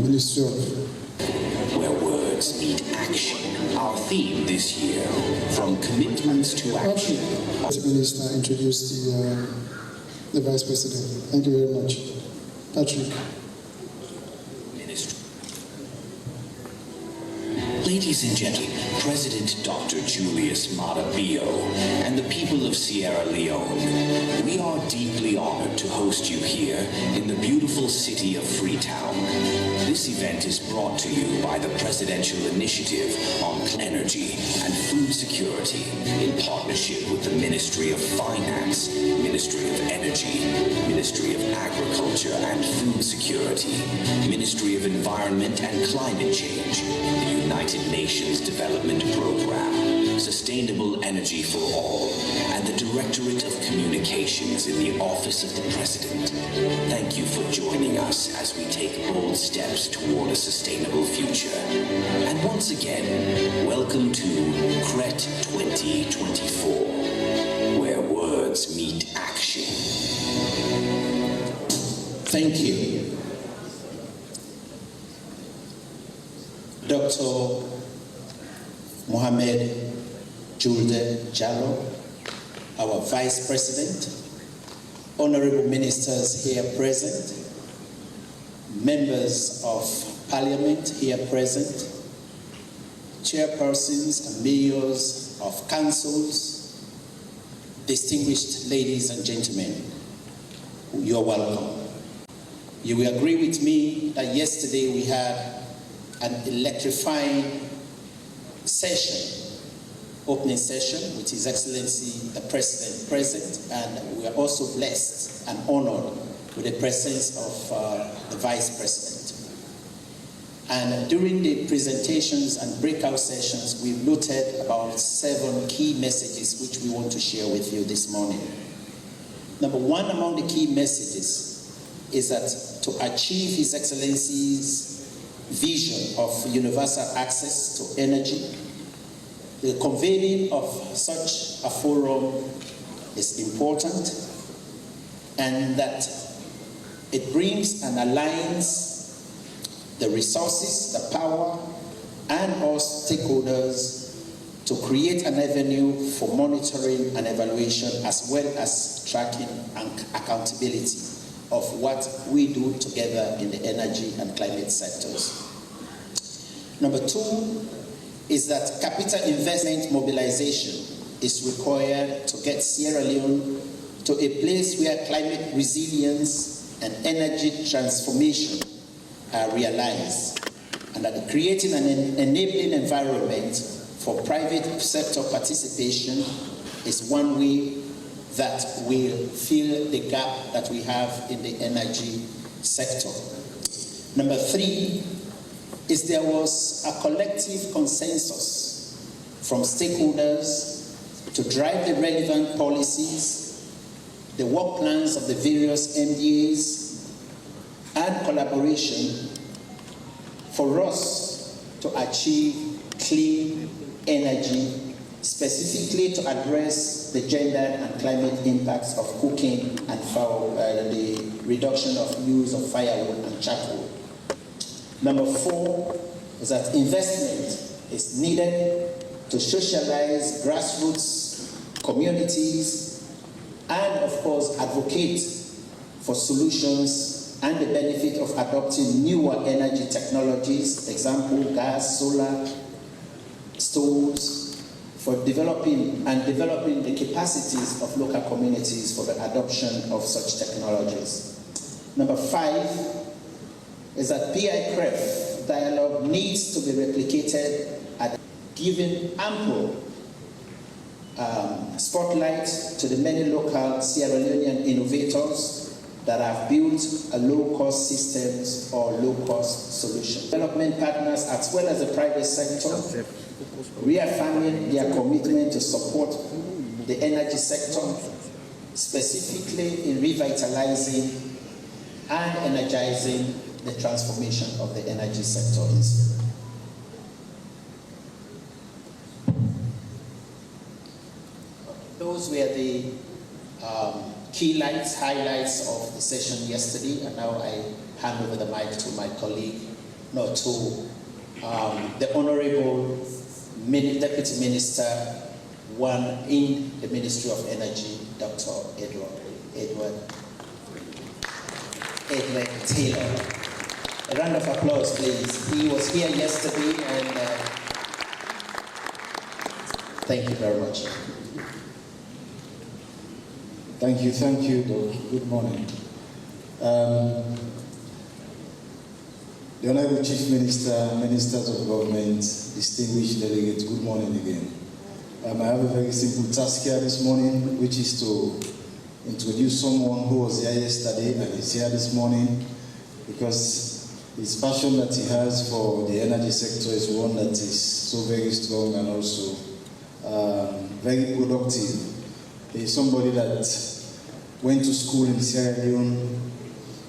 Ministry of... Where words meet action. Our theme this year, from commitments to action. The Minister introduce the Vice President. Thank you very much. Patrick. Ladies and gentlemen, President Dr. Julius Maada Bio and the people of Sierra Leone, we are deeply honored to host you here in the beautiful city of Freetown. This event is brought to you by the Presidential Initiative on Energy and Food Security in partnership with the Ministry of Finance, Ministry of Energy, Ministry of Agriculture and Food Security, Ministry of Environment and Climate Change, the United Nations Development Program, Sustainable Energy for All, and the Directorate of Communications in the Office of the President. Thank you for joining us as we take bold steps toward a sustainable future. And once again, welcome to CRET 2024, where words meet action. Thank you. Dr. Mohamed Julde Jallo, our Vice President, honorable ministers here present, members of Parliament here present, chairpersons and mayors of councils, distinguished ladies and gentlemen, you're welcome. You will agree with me that yesterday we had an electrifying session, opening session, with His Excellency the President present, and we are also blessed and honored with the presence of the Vice President. And during the presentations and breakout sessions, we've noted about 7 key messages which we want to share with you this morning. Number one among the key messages is that to achieve His Excellency's vision of universal access to energy, the convening of such a forum is important, and that it brings and aligns the resources, the power, and all stakeholders to create an avenue for monitoring and evaluation, as well as tracking and accountability of what we do together in the energy and climate sectors. Number 2 is that capital investment mobilization is required to get Sierra Leone to a place where climate resilience and energy transformation are realized, and that creating an enabling environment for private sector participation is one way that will fill the gap that we have in the energy sector. Number 3 is there was a collective consensus from stakeholders to drive the relevant policies, the work plans of the various MDAs, and collaboration for us to achieve clean energy, specifically to address the gender and climate impacts of cooking and the reduction of use of firewood and charcoal. Number 4 is that investment is needed to socialize grassroots communities and, of course, advocate for solutions and the benefit of adopting newer energy technologies, example, gas, solar, stoves, for developing the capacities of local communities for the adoption of such technologies. Number 5 is that PI-CREF dialogue needs to be replicated at giving ample spotlight to the many local Sierra Leonean innovators that have built a low-cost systems or low-cost solution. Development partners as well as the private sector reaffirming their commitment to support the energy sector, specifically in revitalizing and energizing the transformation of the energy sector in Sierra. Those were the key highlights of the session yesterday, and now I hand over the mic to my colleague, no, to the Honorable Deputy Minister, one in the Ministry of Energy, Dr. Edward Taylor. A round of applause, please. He was here yesterday, and thank you very much. Thank you, Doc. Good morning. The Honorable Chief Minister, Ministers of Government, distinguished delegates, good morning again. I have a very simple task here this morning, which is to introduce someone who was here yesterday and is here this morning, because his passion that he has for the energy sector is one that is so very strong and also very productive. He is somebody that went to school in Sierra Leone.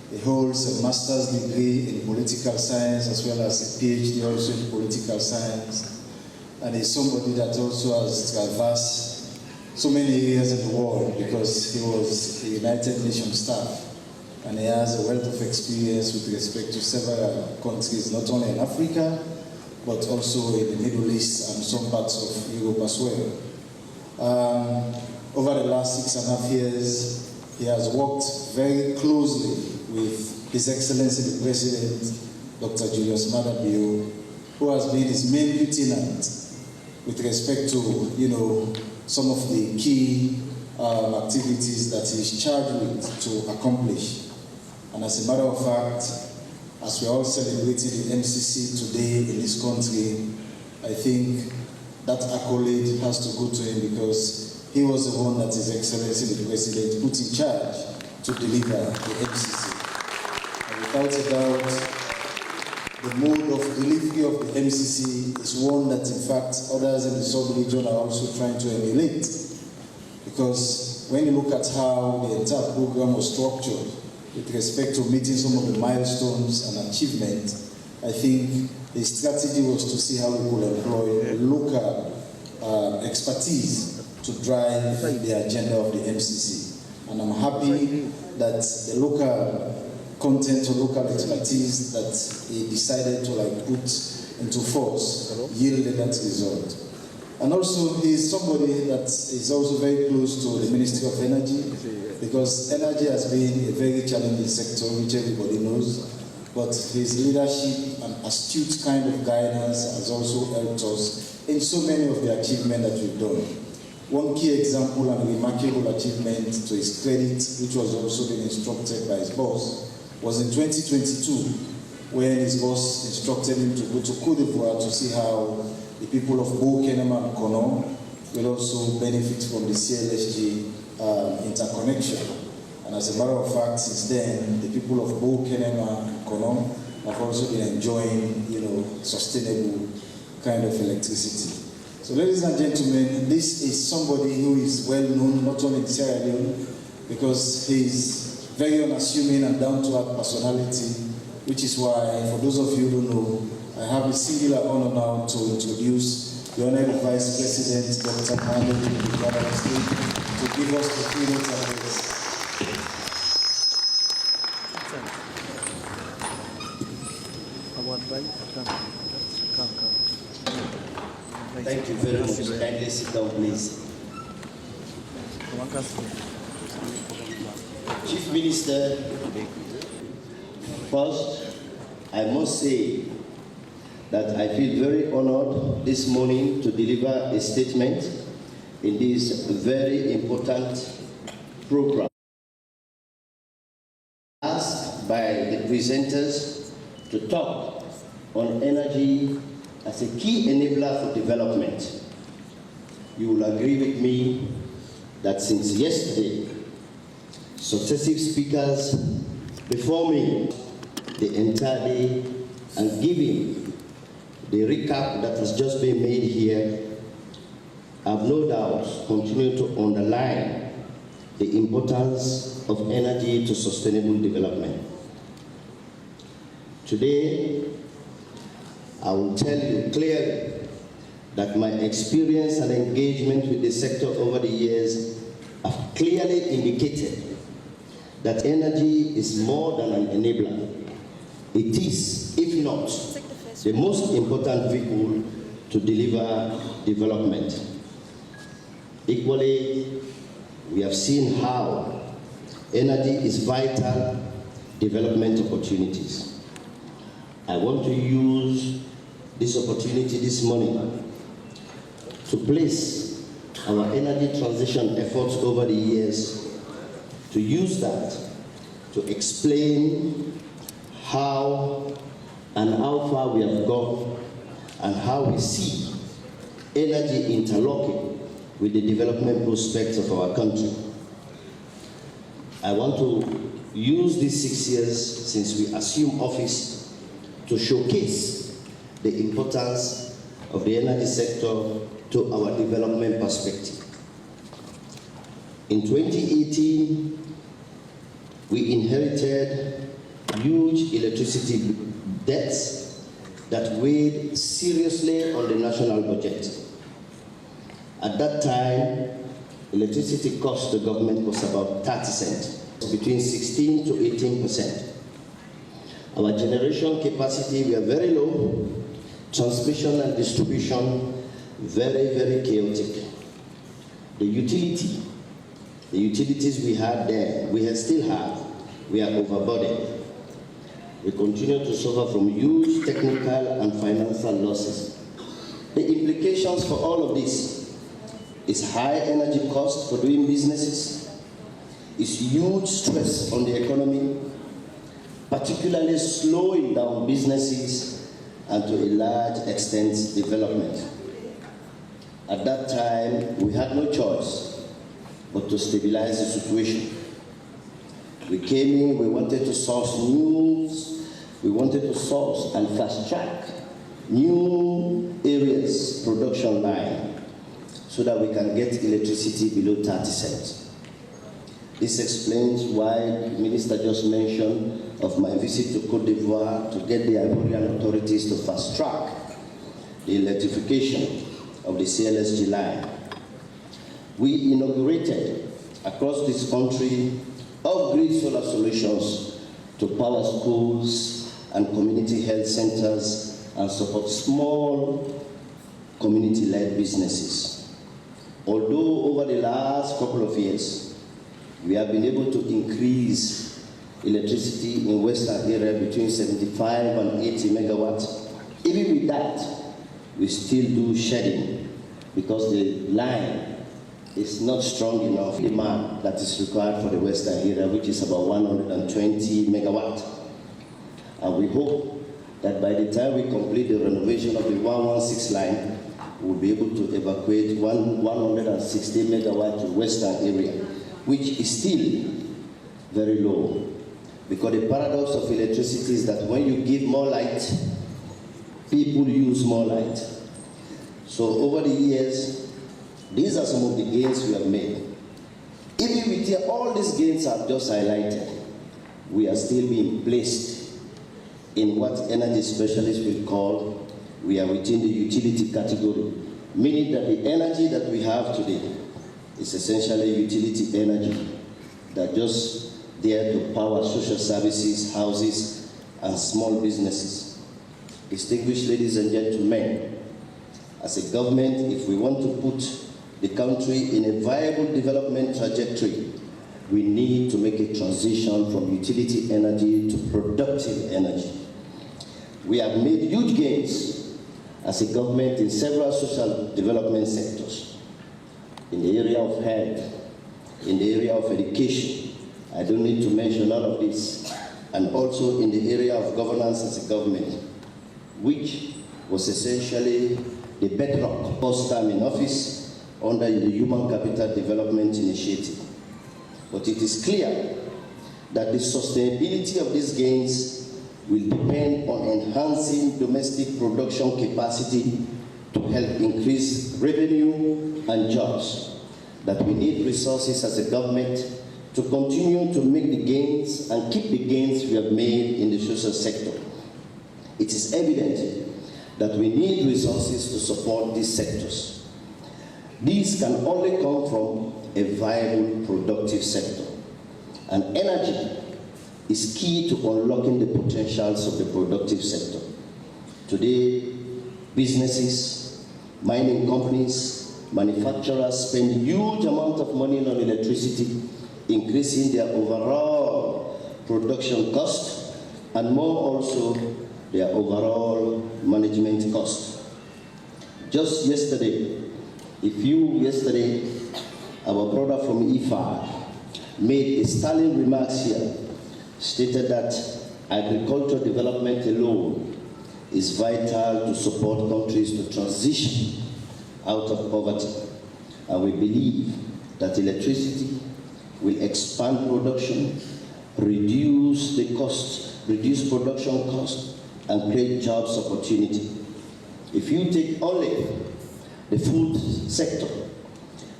He holds a master's degree in political science as well as a PhD also in political science. And he's somebody that also has traversed so many areas in the world because he was a United Nations staff. And he has a wealth of experience with respect to several countries, not only in Africa, but also in the Middle East and some parts of Europe as well. Over the last 6.5 years, he has worked very closely with His Excellency the President, Dr. Julius Maada Bio, who has been his main lieutenant with respect to, some of the key activities that he is charged with to accomplish. And as a matter of fact, as we all celebrated the MCC today in this country, I think that accolade has to go to him because he was the one that His Excellency the President put in charge to deliver the MCC. And without a doubt, the mode of delivery of the MCC is one that in fact others in the sub-region are also trying to emulate. Because when you look at how the entire program was structured, with respect to meeting some of the milestones and achievements, I think the strategy was to see how we could employ local expertise to drive the agenda of the MCC. And I'm happy that the local content or local expertise that he decided to put into force yielded that result. And also he's somebody that is also very close to the Ministry of Energy, because energy has been a very challenging sector, which everybody knows, but his leadership and astute kind of guidance has also helped us in so many of the achievements that we've done. One key example and remarkable achievement to his credit, which was also been instructed by his boss, was in 2022, when his boss instructed him to go to Côte d'Ivoire to see how the people of Bo-Kenema and Konon will also benefit from the CLSG interconnection. And as a matter of fact, since then, the people of Bo-Kenema and Konon have also been enjoying, sustainable kind of electricity. So ladies and gentlemen, this is somebody who is well known, not only in Sierra Leone, because he is very unassuming and down-to-earth personality, which is why, for those of you who don't know, I have a singular honor now to introduce the Honorable Vice President, Dr. Mohamed to give us the keynote address. Thank you very much. Kindly sit down, please. Chief Minister, first, I must say that I feel very honored this morning to deliver a statement in this very important program. Asked by the presenters to talk on energy as a key enabler for development. You will agree with me that since yesterday, successive speakers before me the entire day and giving the recap that has just been made here, have no doubt continued to underline the importance of energy to sustainable development. Today, I will tell you clearly that my experience and engagement with the sector over the years have clearly indicated that energy is more than an enabler. It is, if not, the most important vehicle to deliver development. Equally, we have seen how energy is vital development opportunities. I want to use this opportunity this morning to place our energy transition efforts over the years, to use that to explain how and how far we have gone and how we see energy interlocking with the development prospects of our country. I want to use these 6 years since we assumed office to showcase the importance of the energy sector to our development perspective. In 2018, we inherited huge electricity debts that weighed seriously on the national budget. At that time, electricity cost to the government was about 30 cents, between 16 to 18%. Our generation capacity were very low, transmission and distribution very, very chaotic. The utilities we had there, still have, we are overburdened. We continue to suffer from huge technical and financial losses. The implications for all of this is high energy cost for doing businesses, is huge stress on the economy, particularly slowing down businesses and to a large extent development. At that time, we had no choice but to stabilize the situation. We came in, we wanted to source and fast track new areas, production line, so that we can get electricity below 30 cents. This explains why the minister just mentioned of my visit to Côte d'Ivoire to get the Ivorian authorities to fast track the electrification of the CLSG line. We inaugurated across this country off-grid solar solutions to power schools and community health centers and support small community-led businesses. Although over the last couple of years, we have been able to increase electricity in Western area between 75 and 80 megawatts, even with that, we still do shedding because the line is not strong enough demand that is required for the Western area, which is about 120 megawatt. And we hope that by the time we complete the renovation of the 116 line, we'll be able to evacuate 160 megawatt to Western area, which is still very low. Because the paradox of electricity is that when you give more light, people use more light. So over the years, these are some of the gains we have made. Even with all these gains I've just highlighted, we are still being placed in what energy specialists will call, we are within the utility category, meaning that the energy that we have today is essentially utility energy that just there to power social services, houses, and small businesses. Distinguished ladies and gentlemen, as a government, if we want to put the country in a viable development trajectory, we need to make a transition from utility energy to productive energy. We have made huge gains as a government in several social development sectors. In the area of health, in the area of education, I don't need to mention all of this, and also in the area of governance as a government, which was essentially the bedrock first time in office under the Human Capital Development Initiative. But it is clear that the sustainability of these gains will depend on enhancing domestic production capacity to help increase revenue and jobs, that we need resources as a government to continue to make the gains and keep the gains we have made in the social sector. It is evident that we need resources to support these sectors. These can only come from a viable, productive sector. And energy is key to unlocking the potentials of the productive sector. Today, businesses, mining companies, manufacturers spend huge amounts of money on electricity, increasing their overall production cost and more also their overall management cost. Just yesterday, our brother from IFA made a sterling remarks here, stated that agricultural development alone is vital to support countries to transition out of poverty. And we believe that electricity will expand production, reduce production cost, and create jobs opportunity. If you take only the food sector,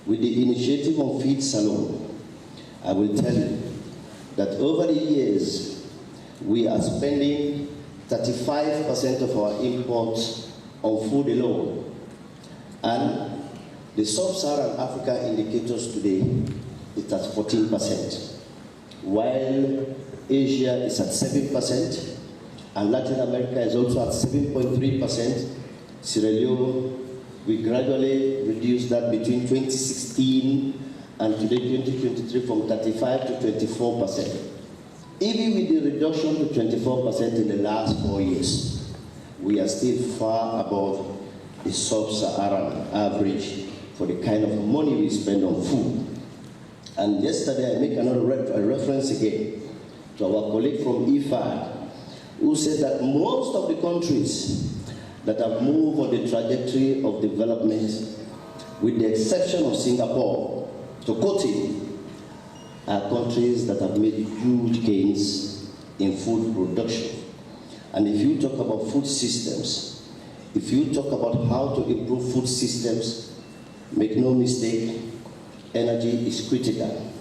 with the initiative on feeds alone, I will tell you that over the years, we are spending 35% of our imports on food alone. And the sub-Saharan Africa indicators today is at 14%, while Asia is at 7%, and Latin America is also at 7.3%. Sierra Leone, we gradually reduced that between 2016 and today 2023 from 35 to 24%. Even with the reduction to 24% in the last 4 years, we are still far above the sub-Saharan average for the kind of money we spend on food. And yesterday I make another reference again to our colleague from IFAD, who said that most of the countries that have moved on the trajectory of development, with the exception of Singapore, to quote him, are countries that have made huge gains in food production. And if you talk about food systems, if you talk about how to improve food systems, make no mistake, energy is critical,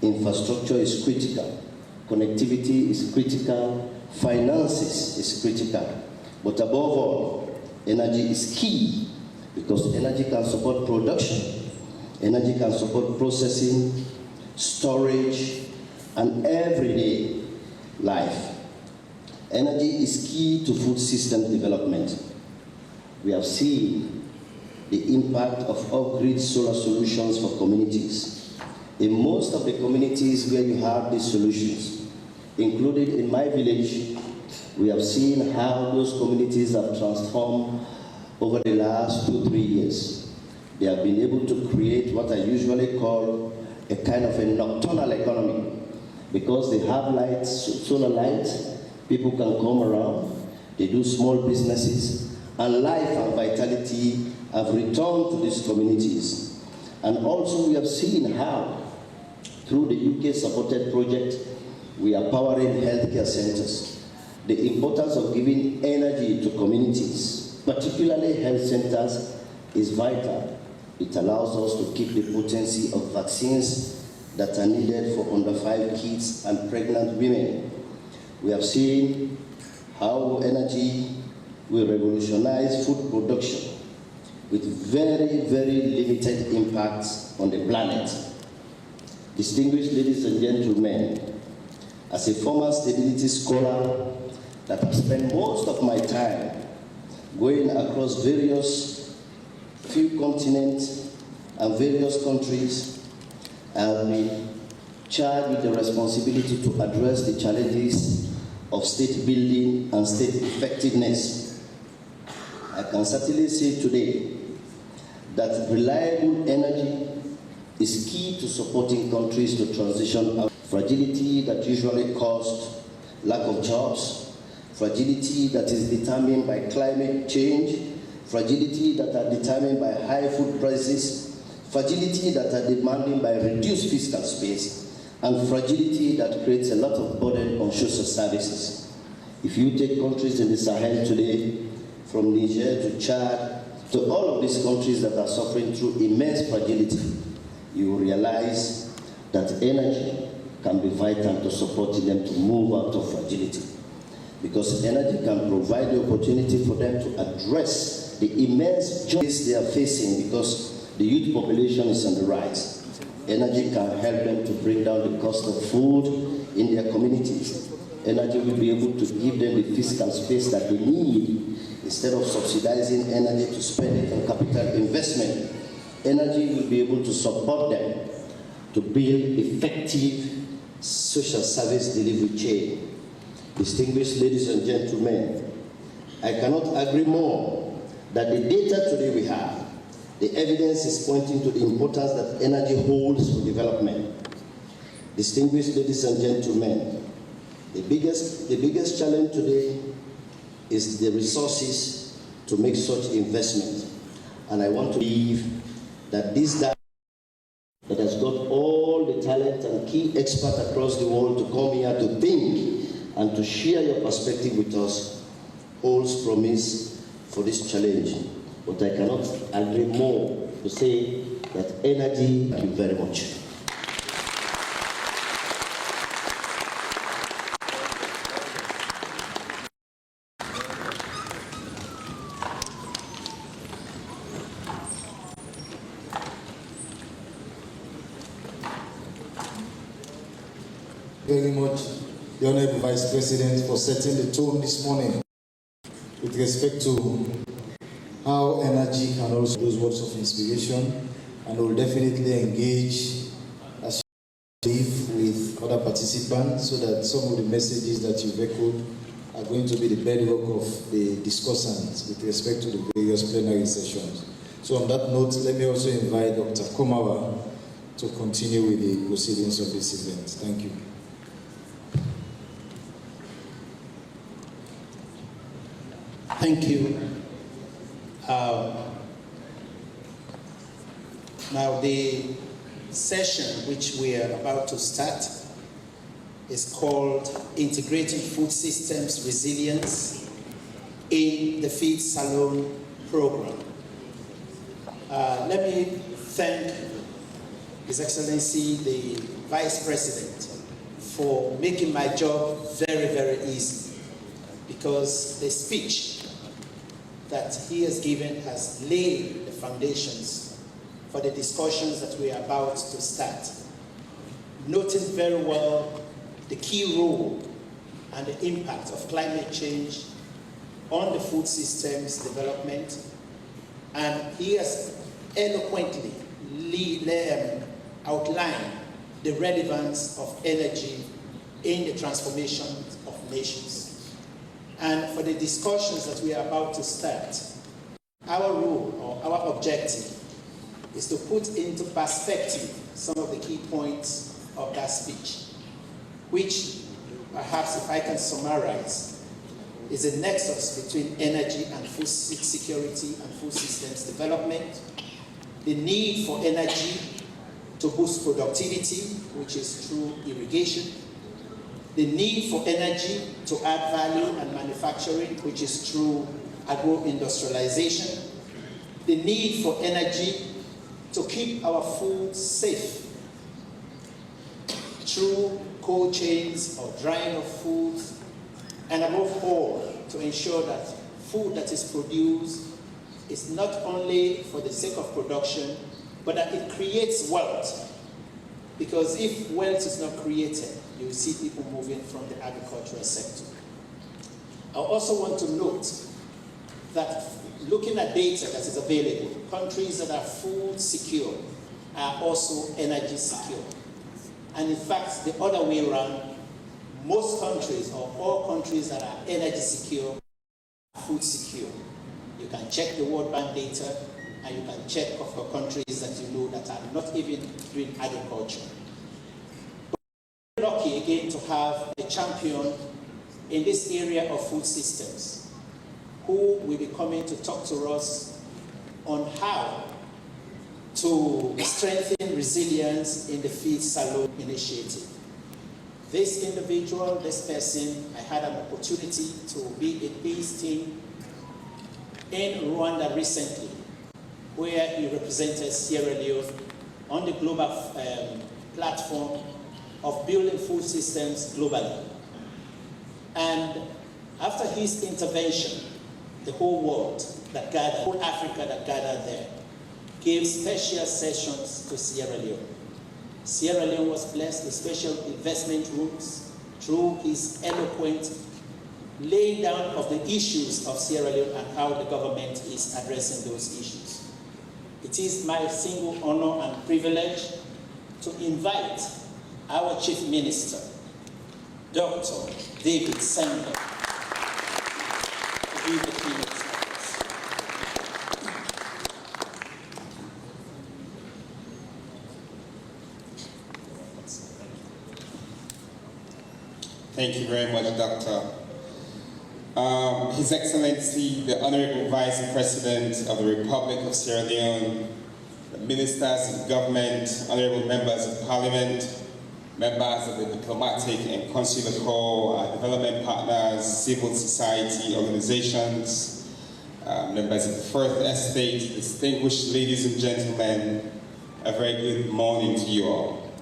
infrastructure is critical, connectivity is critical, finances is critical. But above all, energy is key, because energy can support production, energy can support processing, storage, and everyday life. Energy is key to food system development. We have seen the impact of off-grid solar solutions for communities. In most of the communities where you have these solutions, including in my village, we have seen how those communities have transformed over the last 2-3 years. They have been able to create what I usually call a kind of a nocturnal economy, because they have lights, solar lights, people can come around, they do small businesses, and life and vitality have returned to these communities. And also we have seen how, through the UK-supported project, we are powering healthcare centers. The importance of giving energy to communities, particularly health centers, is vital. It allows us to keep the potency of vaccines that are needed for under 5 kids and pregnant women. We have seen how energy will revolutionize food production with very, very limited impacts on the planet. Distinguished ladies and gentlemen, as a former stability scholar that has spent most of my time going across various few continents and various countries, I have been charged with the responsibility to address the challenges of state building and state effectiveness. I can certainly say today that reliable energy is key to supporting countries to transition out of fragility that usually caused lack of jobs, fragility that is determined by climate change, fragility that are determined by high food prices, fragility that are demanded by reduced fiscal space, and fragility that creates a lot of burden on social services. If you take countries in the Sahel today, from Niger to Chad, to all of these countries that are suffering through immense fragility, you will realize that energy can be vital to supporting them to move out of fragility. Because energy can provide the opportunity for them to address the immense challenges they are facing, because the youth population is on the rise. Energy can help them to bring down the cost of food. in their communities. Energy will be able to give them the fiscal space that they need. Instead of subsidizing energy to spend it on capital investment, energy will be able to support them to build effective social service delivery chain. Distinguished ladies and gentlemen, I cannot agree more that the data today we have, the evidence is pointing to the importance that energy holds for development. Distinguished ladies and gentlemen, the biggest challenge today is the resources to make such investment. And I want to believe that this data that has got all the talent and key experts across the world to come here to think and to share your perspective with us holds promise for this challenge. But I cannot agree more to say that energy, thank you very much. Very much, the Honorable Vice President, for setting the tone this morning with respect to how energy can also those words of inspiration, and will definitely engage as you leave with other participants so that some of the messages that you've echoed are going to be the bedrock of the discussants with respect to the various plenary sessions. So on that note, let me also invite Dr. Komawa to continue with the proceedings of this event. Thank you. Thank you. Now the session which we are about to start is called Integrating Food Systems Resilience in the Feed Salon Program. Let me thank His Excellency the Vice President for making my job very, very easy, because the speech that he has given has laid the foundations for the discussions that we are about to start, noting very well the key role and the impact of climate change on the food systems development, and he has eloquently outlined the relevance of energy in the transformation of nations. And for the discussions that we are about to start, our role or our objective is to put into perspective some of the key points of that speech, which perhaps, if I can summarize, is a nexus between energy and food security and food systems development, the need for energy to boost productivity, which is through irrigation, the need for energy to add value and manufacturing, which is through agro-industrialization, the need for energy to keep our food safe through cold chains or drying of foods, and above all, to ensure that food that is produced is not only for the sake of production, but that it creates wealth. Because if wealth is not created, you will see people moving from the agricultural sector. I also want to note that looking at data that is available, countries that are food secure are also energy secure. And in fact, the other way around, most countries or all countries that are energy secure are food secure. You can check the World Bank data, and you can check for countries that you know that are not even doing agriculture. We're lucky again to have a champion in this area of food systems who will be coming to talk to us on how to strengthen resilience in the Feed Salon initiative. This individual, this person, I had an opportunity to be a peace team in Rwanda recently, where he represented Sierra Leone on the global platform of building food systems globally. And after his intervention, the whole world that gathered, whole Africa that gathered there, gave special sessions to Sierra Leone. Sierra Leone was blessed with special investment rules through his eloquent laying down of the issues of Sierra Leone and how the government is addressing those issues. It is my single honor and privilege to invite our Chief Minister, Dr. David Sender, to give the keynote address. Thank you very much, Doctor. His Excellency, the Honorable Vice President of the Republic of Sierra Leone, the Ministers of Government, Honorable Members of Parliament, members of the Diplomatic and Consular Corps, our development partners, civil society organizations, members of the First Estate, distinguished ladies and gentlemen, a very good morning to you all.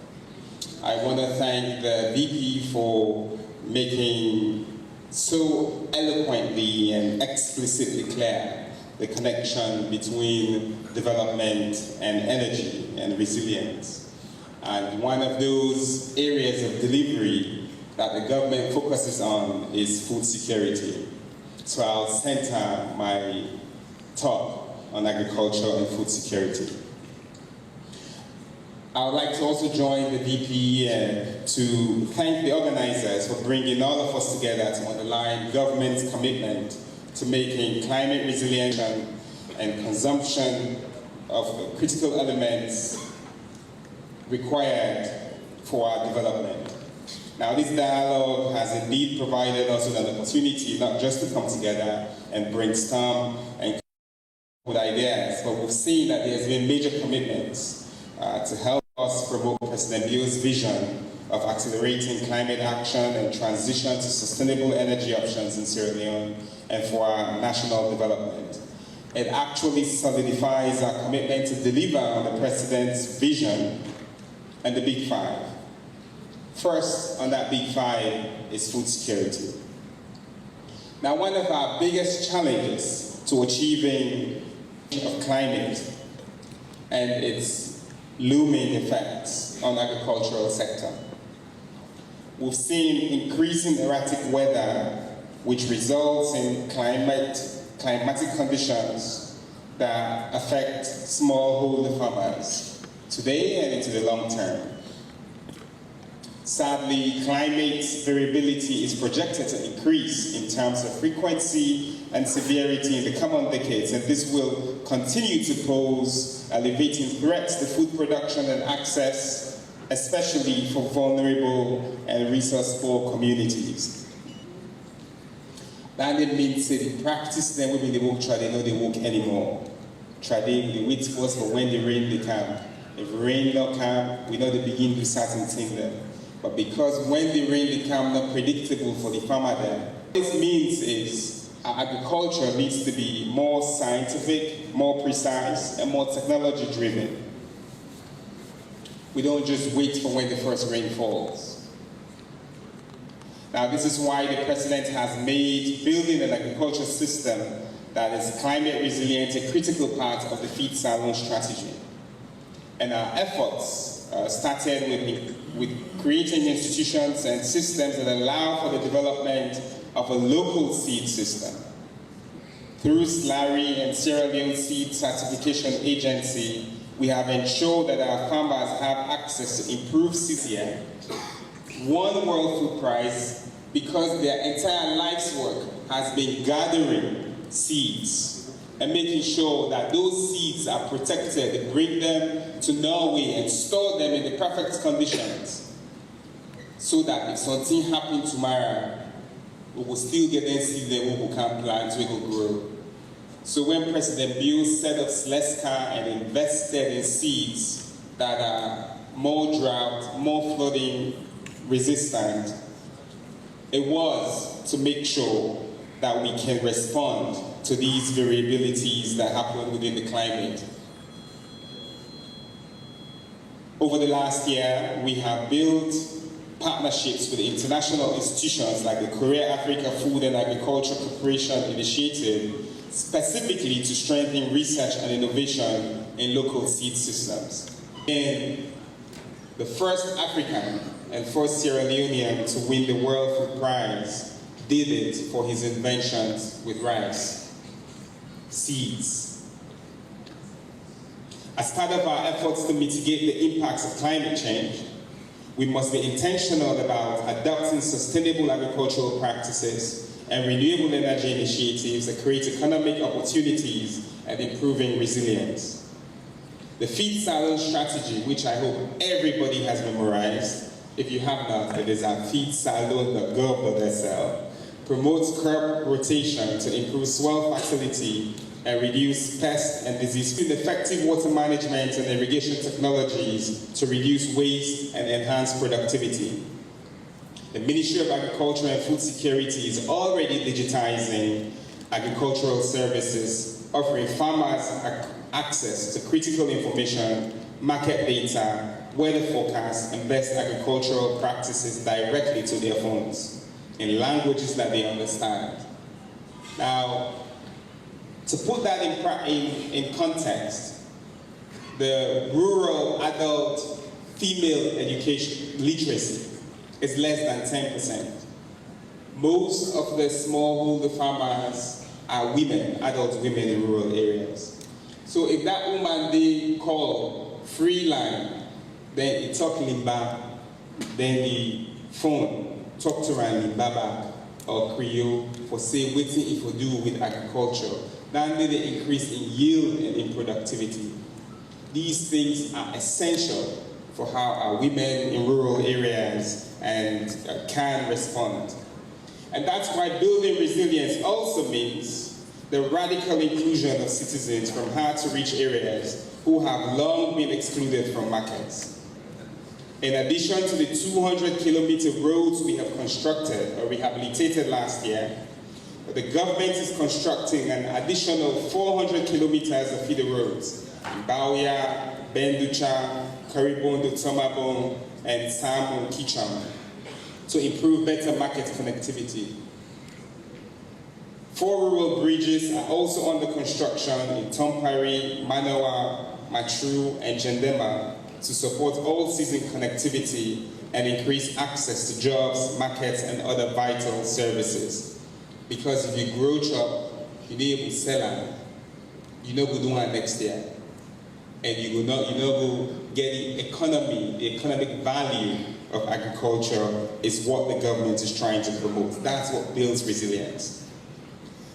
I want to thank the VP for making so eloquently and explicitly clear the connection between development and energy and resilience. And one of those areas of delivery that the government focuses on is food security. So I'll center my talk on agriculture and food security. I would like to also join the VP to thank the organizers for bringing all of us together to underline government's commitment to making climate resilience and consumption of critical elements required for our development. Now, this dialogue has indeed provided us with an opportunity not just to come together and brainstorm and come up with ideas, but we've seen that there's been major commitments to help us promote President Bio's vision of accelerating climate action and transition to sustainable energy options in Sierra Leone and for our national development. It actually solidifies our commitment to deliver on the President's vision and the Big Five. First on that Big Five is food security. Now, one of our biggest challenges to achieving of climate and its looming effects on the agricultural sector. We've seen increasing erratic weather, which results in climatic conditions that affect smallholder farmers today and into the long term. Sadly, climate variability is projected to increase in terms of frequency and severity in the coming decades, and this will continue to pose elevating threats to food production and access, especially for vulnerable and resource-poor communities. That means that in practice, then when they won't try, they know they won't anymore. Try they wait for us, but when the rain, they come. If rain not come, we know they begin to certain things then. But because when the rain become not predictable for the farmer then, what this means is our agriculture needs to be more scientific, more precise, and more technology driven. We don't just wait for when the first rain falls. Now, this is why the President has made building an agriculture system that is climate resilient a critical part of the Feed Salon strategy. And our efforts started with creating institutions and systems that allow for the development of a local seed system. Through SLARI and Sierra Leone Seed Certification Agency, we have ensured that our farmers have access to improved seeds here, one World Food Prize, because their entire life's work has been gathering seeds and making sure that those seeds are protected and bring them to Norway and store them in the perfect conditions so that if something happens tomorrow, we will still get them seeds that we can plant, we will grow. So when President Bio set up SLESCA and invested in seeds that are more drought, more flooding resistant, it was to make sure that we can respond to these variabilities that happen within the climate. Over the last year, we have built partnerships with international institutions like the Korea Africa Food and Agriculture Cooperation Initiative, specifically to strengthen research and innovation in local seed systems. And the first African and first Sierra Leonean to win the World Food Prize, did it for his inventions with rice, seeds. As part of our efforts to mitigate the impacts of climate change, we must be intentional about adopting sustainable agricultural practices and renewable energy initiatives that create economic opportunities and improving resilience. The feed silo strategy, which I hope everybody has memorized, if you have not, it is at feedsilo.gov.sl, promotes crop rotation to improve soil fertility and reduce pest and disease, with effective water management and irrigation technologies to reduce waste and enhance productivity. The Ministry of Agriculture and Food Security is already digitizing agricultural services, offering farmers access to critical information, market data, weather forecasts, and best agricultural practices directly to their phones in languages that they understand. Now, to put that in context, the rural adult female education literacy is less than 10%. Most of the smallholder farmers are women, adult women in rural areas. So if that woman they call free line, then it talk Limba, then the phone talk to her in Limba or Creole for say waiting if we do with agriculture. Then they increase in yield and in productivity. These things are essential for how our women in rural areas can respond. And that's why building resilience also means the radical inclusion of citizens from hard-to-reach areas who have long been excluded from markets. In addition to the 200-kilometer roads we have constructed or rehabilitated last year, the government is constructing an additional 400 kilometers of feeder roads in Bauya, Benducha, Karibondo, Tomabong, and Samon Kicham to improve better market connectivity. 4 rural bridges are also under construction in Tompari, Manawa, Matru, and Jendema to support all-season connectivity and increase access to jobs, markets, and other vital services. Because if you grow up, you need to sell it, you know go do it next year. And you know go get the economic value of agriculture is what the government is trying to promote. That's what builds resilience.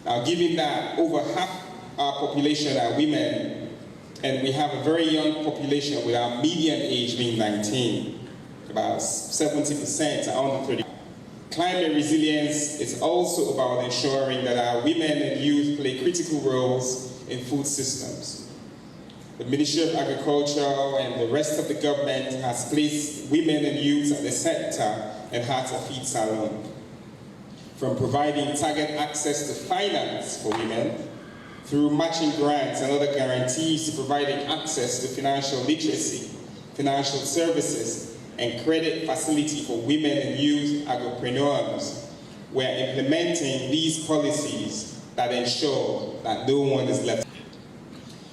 Now, given that over half our population are women, and we have a very young population with our median age being 19, about 70% are under 30. Climate resilience is also about ensuring that our women and youth play critical roles in food systems. The Ministry of Agriculture and the rest of the government has placed women and youth at the center and heart of Feed Salon. From providing target access to finance for women, through matching grants and other guarantees to providing access to financial literacy, financial services, and credit facility for women and youth agripreneurs, we're implementing these policies that ensure that no one is left.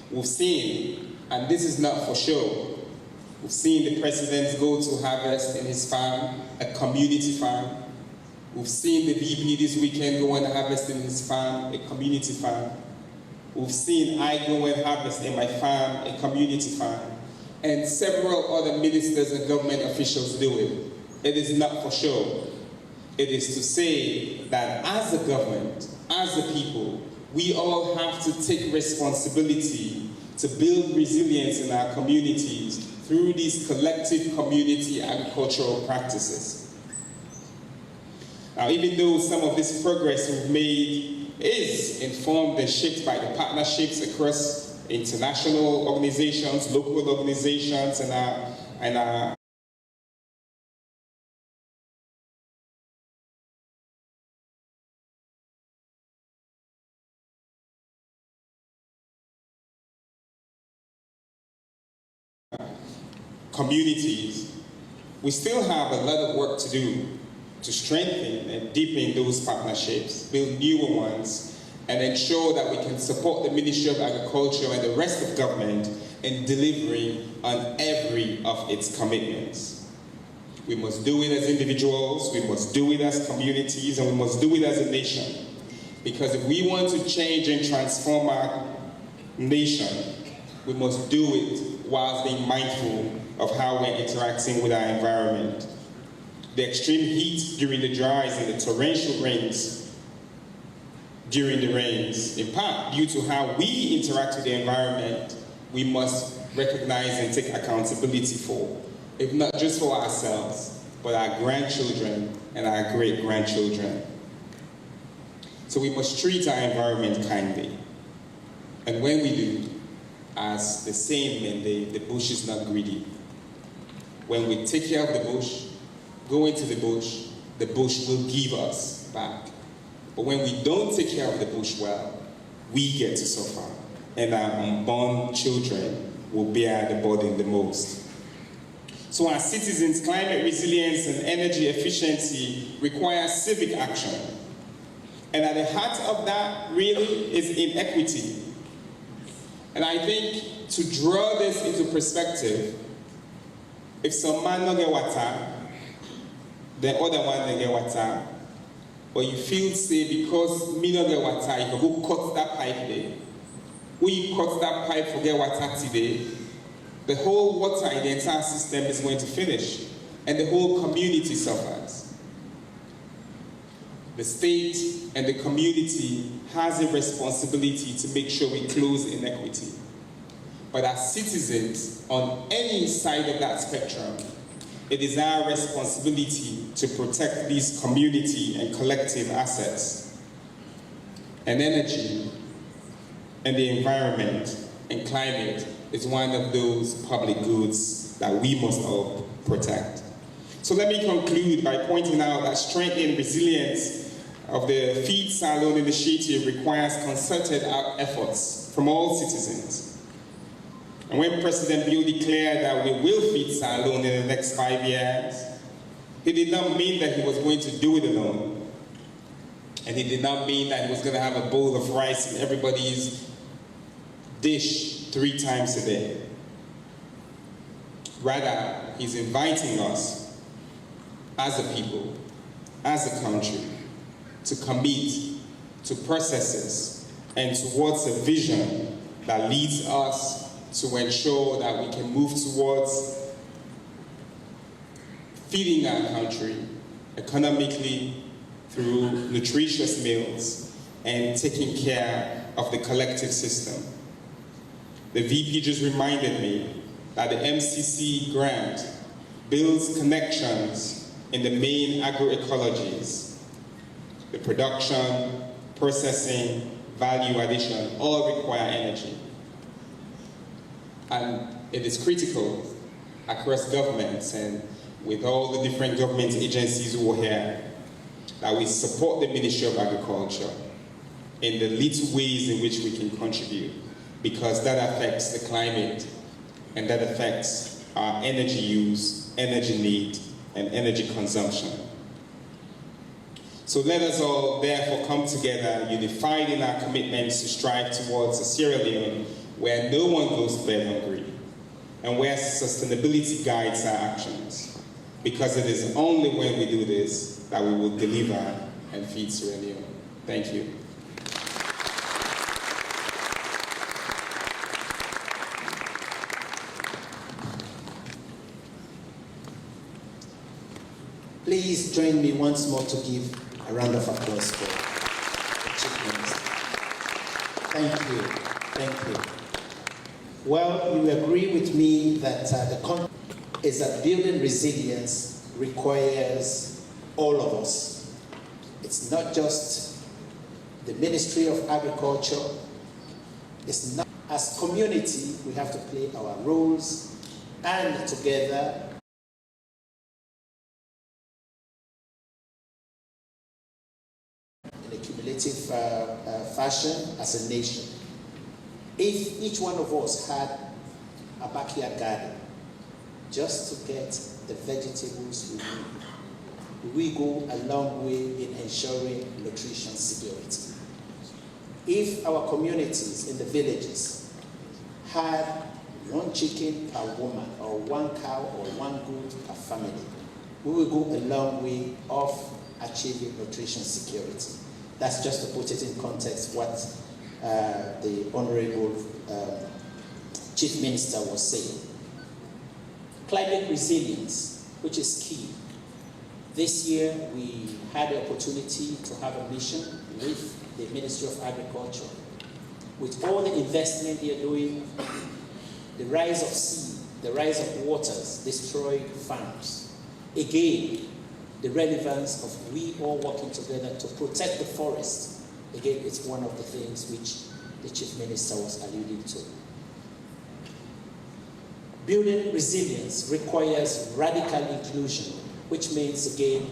We've seen, and this is not for show, we've seen the president go to harvest in his farm, a community farm. We've seen the VP this weekend go and harvest in his farm, a community farm. We've seen I go and harvest in my farm, a community farm. And several other ministers and government officials do it. It is not for show. It is to say that as a government, as a people, we all have to take responsibility to build resilience in our communities through these collective community agricultural practices. Now, even though some of this progress we've made is informed and shaped by the partnerships across international organizations, local organizations, and our communities, we still have a lot of work to do to strengthen and deepen those partnerships, build newer ones, and ensure that we can support the Ministry of Agriculture and the rest of government in delivering on every of its commitments. We must do it as individuals, we must do it as communities, and we must do it as a nation. Because if we want to change and transform our nation, we must do it whilst being mindful of how we're interacting with our environment. The extreme heat during the dries and the torrential rains during the rains, in part due to how we interact with the environment, we must recognize and take accountability for, if not just for ourselves, but our grandchildren and our great-grandchildren. So we must treat our environment kindly. And when we do, as the saying in the bush is not greedy. When we take care of the bush, go into the bush will give us back. But when we don't take care of the bush well, we get to suffer. And our unborn children will bear the burden the most. So our citizens' climate resilience and energy efficiency require civic action. And at the heart of that really is inequity. And I think to draw this into perspective, if some man no get water, the other one no get water, but you feel say because me no get water, you can go cut that pipe there. When you cut that pipe for get water today, the whole water in the entire system is going to finish, and the whole community suffers. The state and the community has a responsibility to make sure we close inequity. But as citizens on any side of that spectrum, it is our responsibility to protect these community and collective assets. And energy and the environment and climate is one of those public goods that we must all protect. So let me conclude by pointing out that strengthening resilience of the Feed Salon initiative requires concerted efforts from all citizens. And when President Bill declared that we will feed Salon in the next 5 years, he did not mean that he was going to do it alone. And he did not mean that he was going to have a bowl of rice in everybody's dish 3 times a day. Rather, he's inviting us as a people, as a country, to commit to processes and towards a vision that leads us to ensure that we can move towards feeding our country economically through nutritious meals and taking care of the collective system. The VP just reminded me that the MCC grant builds connections in the main agroecologies. The production, processing, value addition all require energy. And it is critical across governments and with all the different government agencies who are here that we support the Ministry of Agriculture in the little ways in which we can contribute, because that affects the climate and that affects our energy use, energy need, and energy consumption. So let us all therefore come together, unified in our commitments to strive towards a Sierra Leone where no one goes to bed hungry and where sustainability guides our actions. Because it is only when we do this that we will deliver and feed Sierra Leone. Thank you. Please join me once more to give a round of applause for the Chief Minister. Thank you, thank you. Well, you agree with me that the concept is that building resilience requires all of us. It's not just the Ministry of Agriculture. It's not, as community, we have to play our roles, and together fashion as a nation. If each one of us had a backyard garden just to get the vegetables we need, we go a long way in ensuring nutrition security. If our communities in the villages had 1 chicken per woman, or 1 cow, or 1 goat per family, we will go a long way of achieving nutrition security. That's just to put it in context what the Honorable Chief Minister was saying. Climate resilience, which is key. This year, we had the opportunity to have a mission with the Ministry of Agriculture. With all the investment they are doing, the rise of sea, the rise of waters destroy farms. Again, the relevance of we all working together to protect the forest. Again, it's one of the things which the Chief Minister was alluding to. Building resilience requires radical inclusion, which means, again,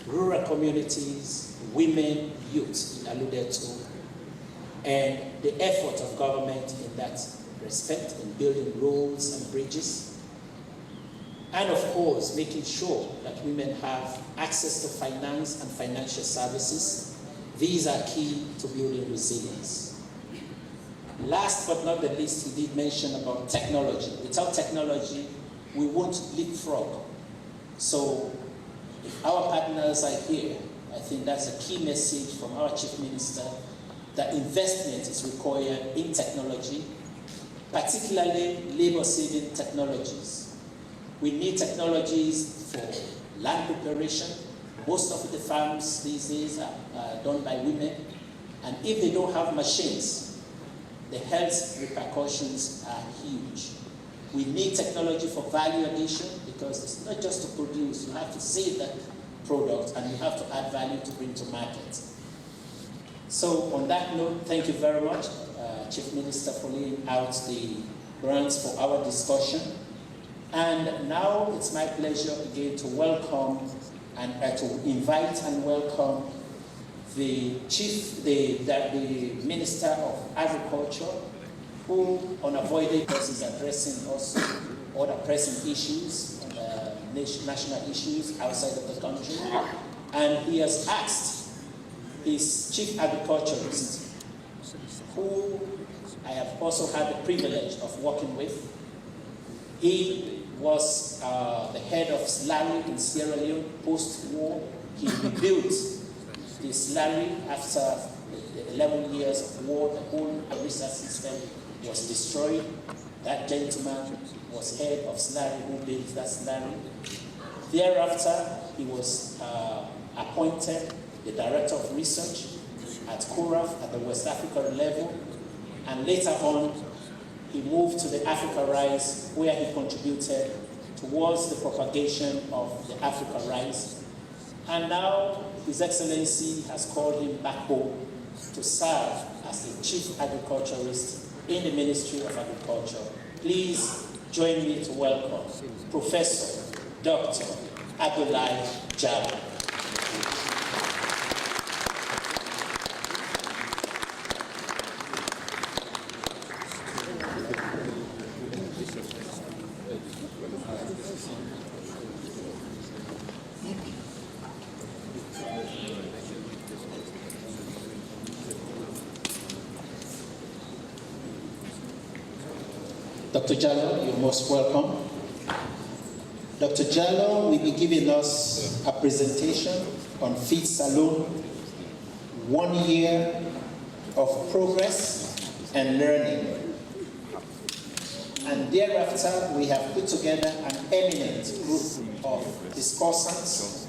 rural communities, women, youth, alluded to, and the effort of government in that respect, in building roads and bridges, and of course, making sure that women have access to finance and financial services. These are key to building resilience. Last but not the least, he did mention about technology. Without technology, we won't leapfrog. So if our partners are here, I think that's a key message from our Chief Minister, that investment is required in technology, particularly labor-saving technologies. We need technologies for land preparation. Most of the farms these days are done by women, and if they don't have machines, the health repercussions are huge. We need technology for value addition, because it's not just to produce, you have to save that product and you have to add value to bring to market. So on that note, thank you very much, Chief Minister, for laying out the grounds for our discussion. And now it's my pleasure again to welcome and to invite and welcome the Minister of Agriculture, who unavoidably is addressing also other pressing issues, national issues outside of the country. And he has asked his Chief Agriculturist, who I have also had the privilege of working with. He was the head of SLARI in Sierra Leone post-war. He rebuilt the SLARI after 11 years of war. The whole research system was destroyed. That gentleman was head of SLARI, who built that SLARI. Thereafter, he was appointed the Director of Research at CORAF at the West Africa level. And later on, he moved to the Africa Rise, where he contributed towards the propagation of the Africa Rise. And now, His Excellency has called him back home to serve as the Chief Agriculturist in the Ministry of Agriculture. Please join me to welcome Professor Dr. Abdoulaye Jallow. Dr. Jallow, you're most welcome. Dr. Jallow will be giving us a presentation on Feed Salon, 1 year of progress and learning. And thereafter, we have put together an eminent group of discussants.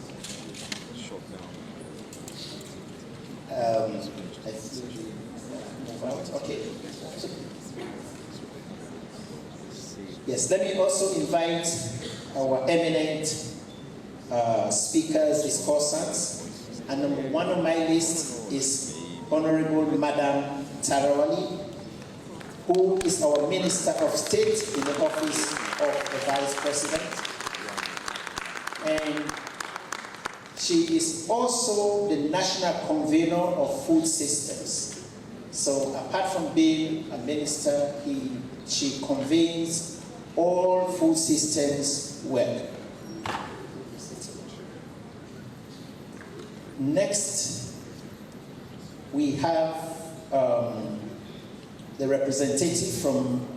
Okay. Yes, let me also invite our eminent speakers, discussants. And number one on my list is Honorable Madam Tarawali, who is our Minister of State in the office of the Vice President. And she is also the National Convener of Food Systems. So apart from being a minister, she convenes all food systems work. Next, we have the representative from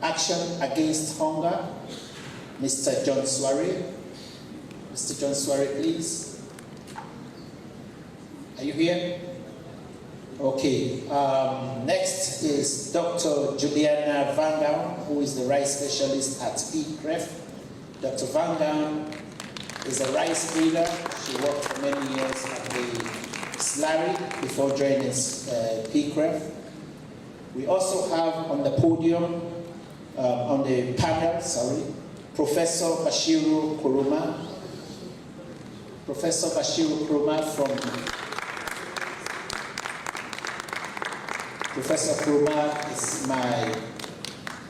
Action Against Hunger, Mr. John Swarry. Mr. John Swarry, please. Are you here? Okay. Next is Dr. Juliana Van Gaal, who is the rice specialist at PCREF. Dr. Van Gaal is a rice breeder. She worked for many years at the Slurry before joining PCREF. We also have on the podium, on the panel, Professor Bashiru Kuruma. Professor Bashiru Kuruma Professor Kuruma is my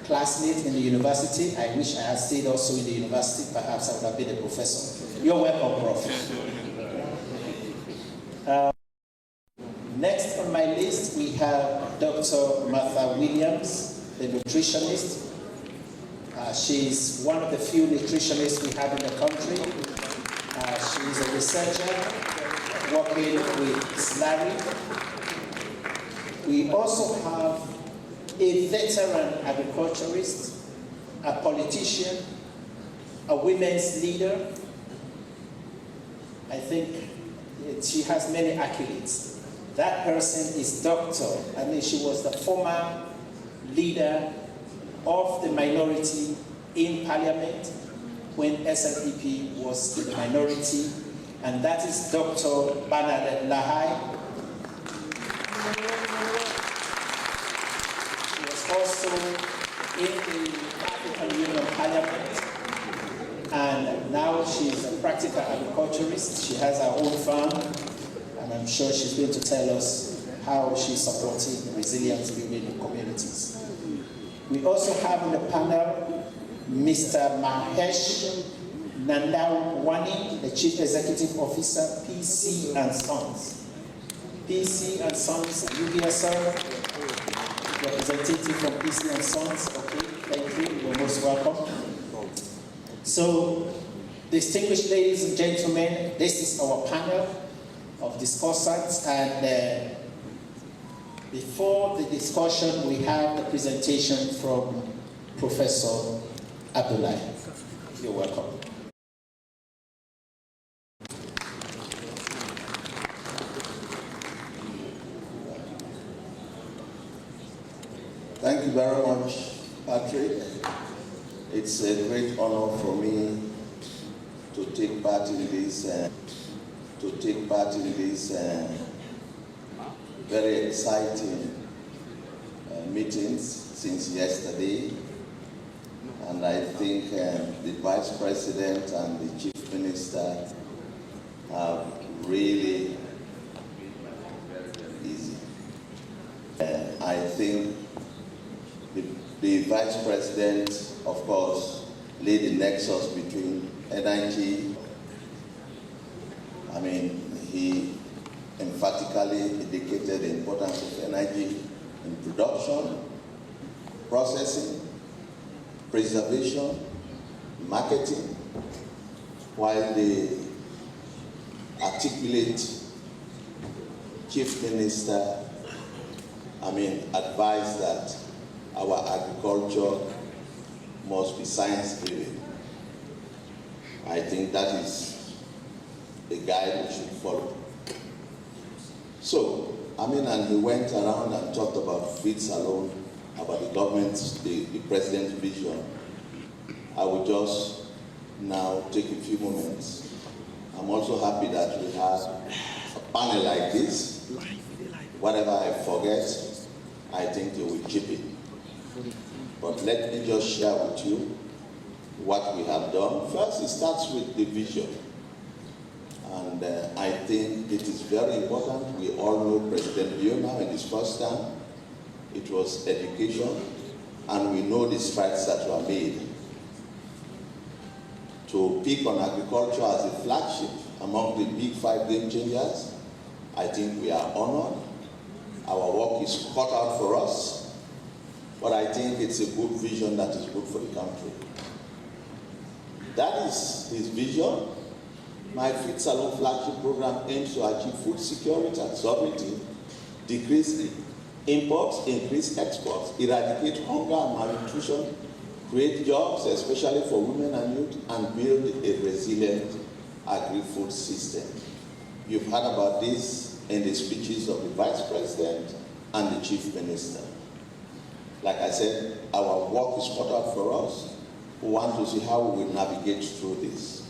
classmate in the university. I wish I had stayed also in the university. Perhaps I would have been a professor. You're welcome, Prof. Next on my list, we have Dr. Martha Williams, the nutritionist. She's one of the few nutritionists we have in the country. She is a researcher working with Slurry. We also have a veteran agriculturist, a politician, a women's leader. I think she has many accolades. That person is she was the former leader of the minority in parliament when SLPP was in the minority, and that is Dr. Bernadette Lahai. She was also in the African Union Parliament, and now she's a practical agriculturist. She has her own farm, and I'm sure she's going to tell us how she's supporting resilient building in communities. We also have on the panel Mr. Mahesh Nandawani, the Chief Executive Officer, PC and Sons. PC and Sons, are you here, sir? Representative from PC and Sons, okay, thank you, you're most welcome. So, distinguished ladies and gentlemen, this is our panel of discussants, and before the discussion, we have the presentation from Professor Abdullahi. You're welcome. Thank you very much, Patrick. It's a great honor for me to take part in this very exciting meetings since yesterday, and I think the Vice President and the Chief Minister have really easy. I think the Vice President, of course, laid the nexus between energy. I mean, he emphatically indicated the importance of energy in production, processing, preservation, marketing, while the articulate Chief Minister, advised that our agriculture must be science-driven. I think that is a guide we should follow. So, and he went around and talked about feeds alone, about the government's, the president's vision. I will just now take a few moments. I'm also happy that we have a panel like this. Whatever I forget, I think they will chip in. But let me just share with you what we have done. First, it starts with the vision. And I think it is very important. We all know President Leone in his first term. It was education, and we know the strides that were made. To pick on agriculture as a flagship among the big 5 game changers, I think we are honored. Our work is cut out for us, but I think it's a good vision that is good for the country. That is his vision. My Feed Salon flagship program aims to achieve food security and sovereignty, decrease imports, increase exports, eradicate hunger and malnutrition, create jobs, especially for women and youth, and build a resilient agri-food system. You've heard about this in the speeches of the Vice President and the Chief Minister. Like I said, our work is cut out for us. We want to see how we will navigate through this.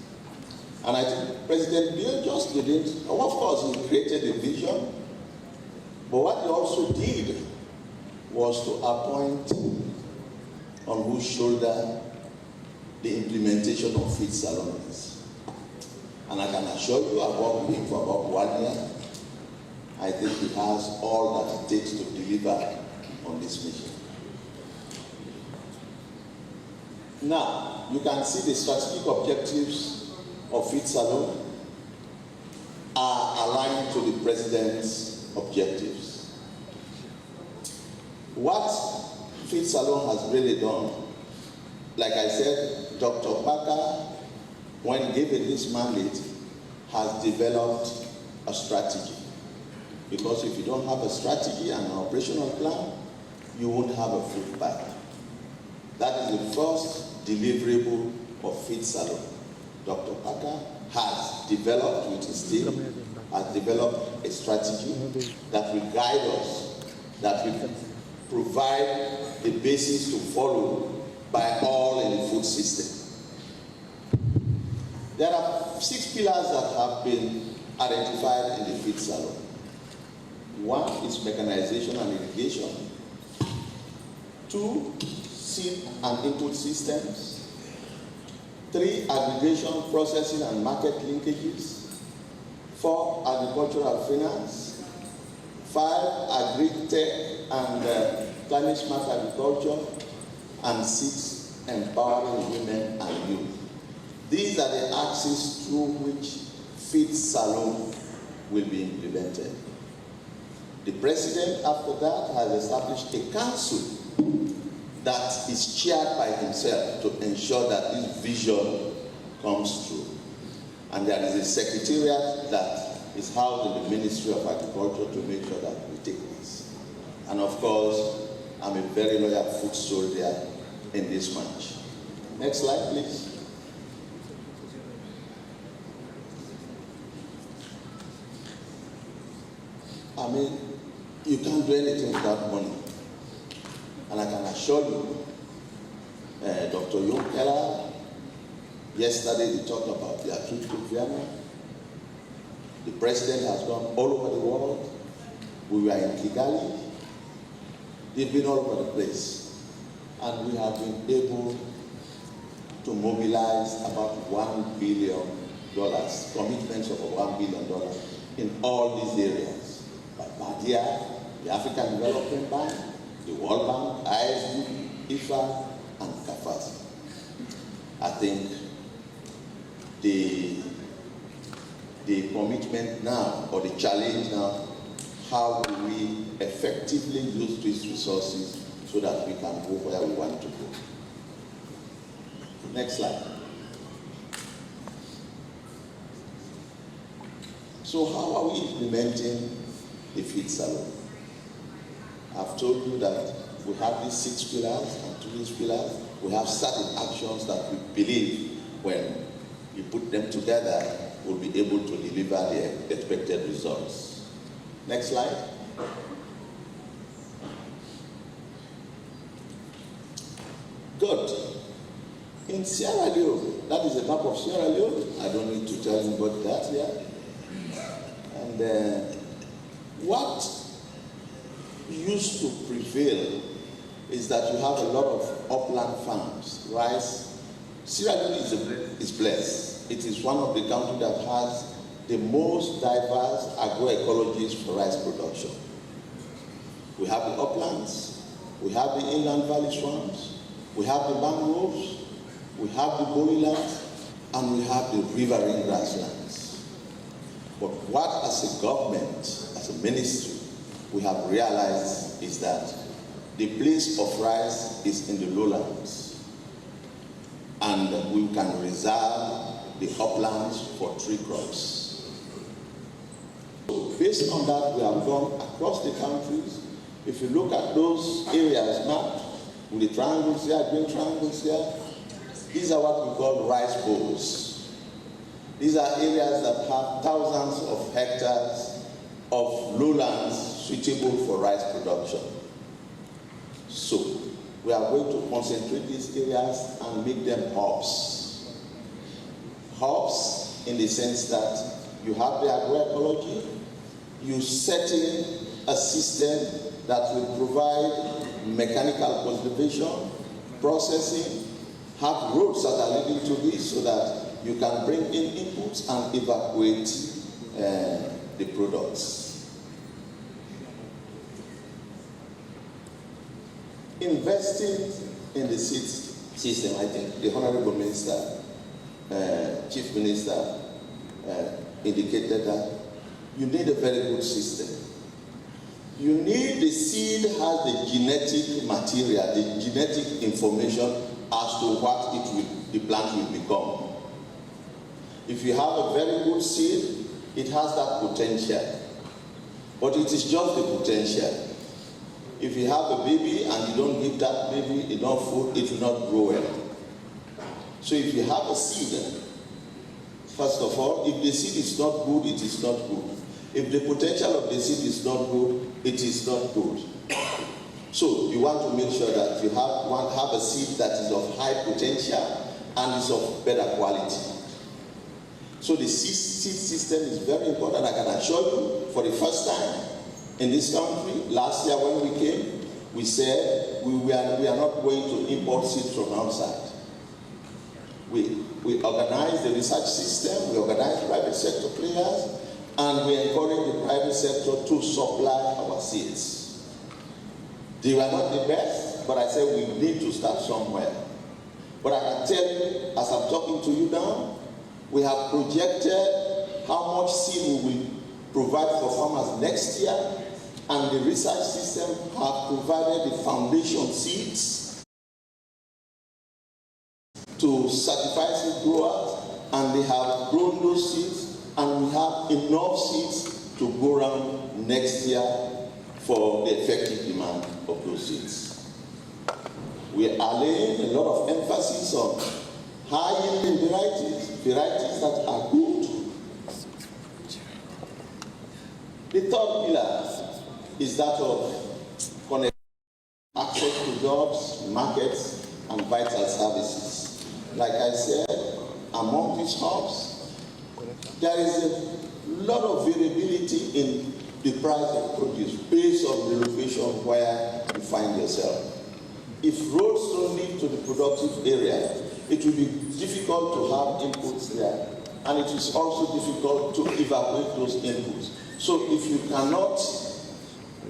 And I think President Bill just didn't, of course, he created a vision, but what he also did was to appoint on whose shoulder the implementation of feed salon is. And I can assure you, I've worked with him for about 1 year. I think he has all that it takes to deliver on this mission. Now, you can see the strategic objectives of feed salon are aligned to the President's objectives. What feed salon has really done, like I said, Dr. Parker, when given this mandate, has developed a strategy. Because if you don't have a strategy and an operational plan, you won't have a food bank. That is the first deliverable of feed salon. Dr. Parker has developed with his team, has developed a strategy that will guide us, that will provide the basis to follow by all in the food system. There are 6 pillars that have been identified in the feed salon. 1 is mechanization and irrigation. 2, seed and input systems. 3, aggregation, processing and market linkages. 4, agricultural finance. 5, agri-tech and climate smart agriculture. And 6, empowering women and youth. These are the axes through which feed salon will be implemented. The President, after that, has established a council that is chaired by himself to ensure that this vision comes true. And there is a secretariat that is housed in the Ministry of Agriculture to make sure that we take this. And of course, I'm a very loyal food soldier in this match. Next slide, please. I mean, you can't do anything without money. And I can assure you, Dr. Juncker, yesterday they talked about their trip to Vienna. The President has gone all over the world. We were in Kigali. They've been all over the place. And we have been able to mobilize about $1 billion, commitments of $1 billion in all these areas. By BADIA, the African Development Bank, the World Bank, ISD, IFA, and CAFAS. I think the commitment now, or the challenge now, how do we effectively use these resources so that we can go where we want to go. Next slide. So how are we implementing the feed salon? I've told you that we have these 6 pillars, and to these pillars, we have certain actions that we believe when you put them together, we'll be able to deliver the expected results. Next slide. Good. In Sierra Leone, that is a map of Sierra Leone. I don't need to tell anybody that here. And what used to prevail is that you have a lot of upland farms, rice. Sierra Leone is blessed. It is one of the countries that has the most diverse agroecologies for rice production. We have the uplands, we have the inland valley swamps, we have the mangroves, we have the bony lands, and we have the riverine grasslands. But what as a government, as a ministry, we have realized is that the place of rice is in the lowlands, and we can reserve the uplands for tree crops. So based on that, we have gone across the countries If you look at those areas mapped, with the triangles here, green triangles here, these are what we call rice bowls. These are areas that have thousands of hectares of lowlands suitable for rice production. So, we are going to concentrate these areas and make them hubs. Hubs in the sense that you have the agroecology, you set in a system that will provide mechanical cultivation, processing, have roads that are leading to this so that you can bring in inputs and evacuate the products. Investing in the seed system, I think the Honorable Minister, Chief Minister indicated that you need a very good system. You need the seed has the genetic material, the genetic information as to what the plant will become. If you have a very good seed, it has that potential. But it is just the potential. If you have a baby and you don't give that baby enough food, it will not grow well. So if you have a seed, first of all, if the seed is not good, it is not good. If the potential of the seed is not good, it is not good. So you want to make sure that you have a seed that is of high potential and is of better quality. So the seed system is very important. I can assure you, for the first time in this country, last year when we came, we said we are not going to import seeds from outside. We organize the research system, we organize private sector players, and we encourage the private sector to supply our seeds. They were not the best, but I said we need to start somewhere. But I can tell you, as I'm talking to you now, we have projected how much seed we will provide for farmers next year, and the research system have provided the foundation seeds to certify seed growers, and they have grown those seeds, and we have enough seeds to go around next year for the effective demand of those seeds. We are laying a lot of emphasis on high-yielding varieties that are good. The third pillar is that of connect access to jobs, markets, and vital services. Like I said, among these hubs, there is a lot of variability in the price of produce based on the location where you find yourself. If roads don't lead to the productive area, it will be difficult to have inputs there, and it is also difficult to evaluate those inputs. So if you cannot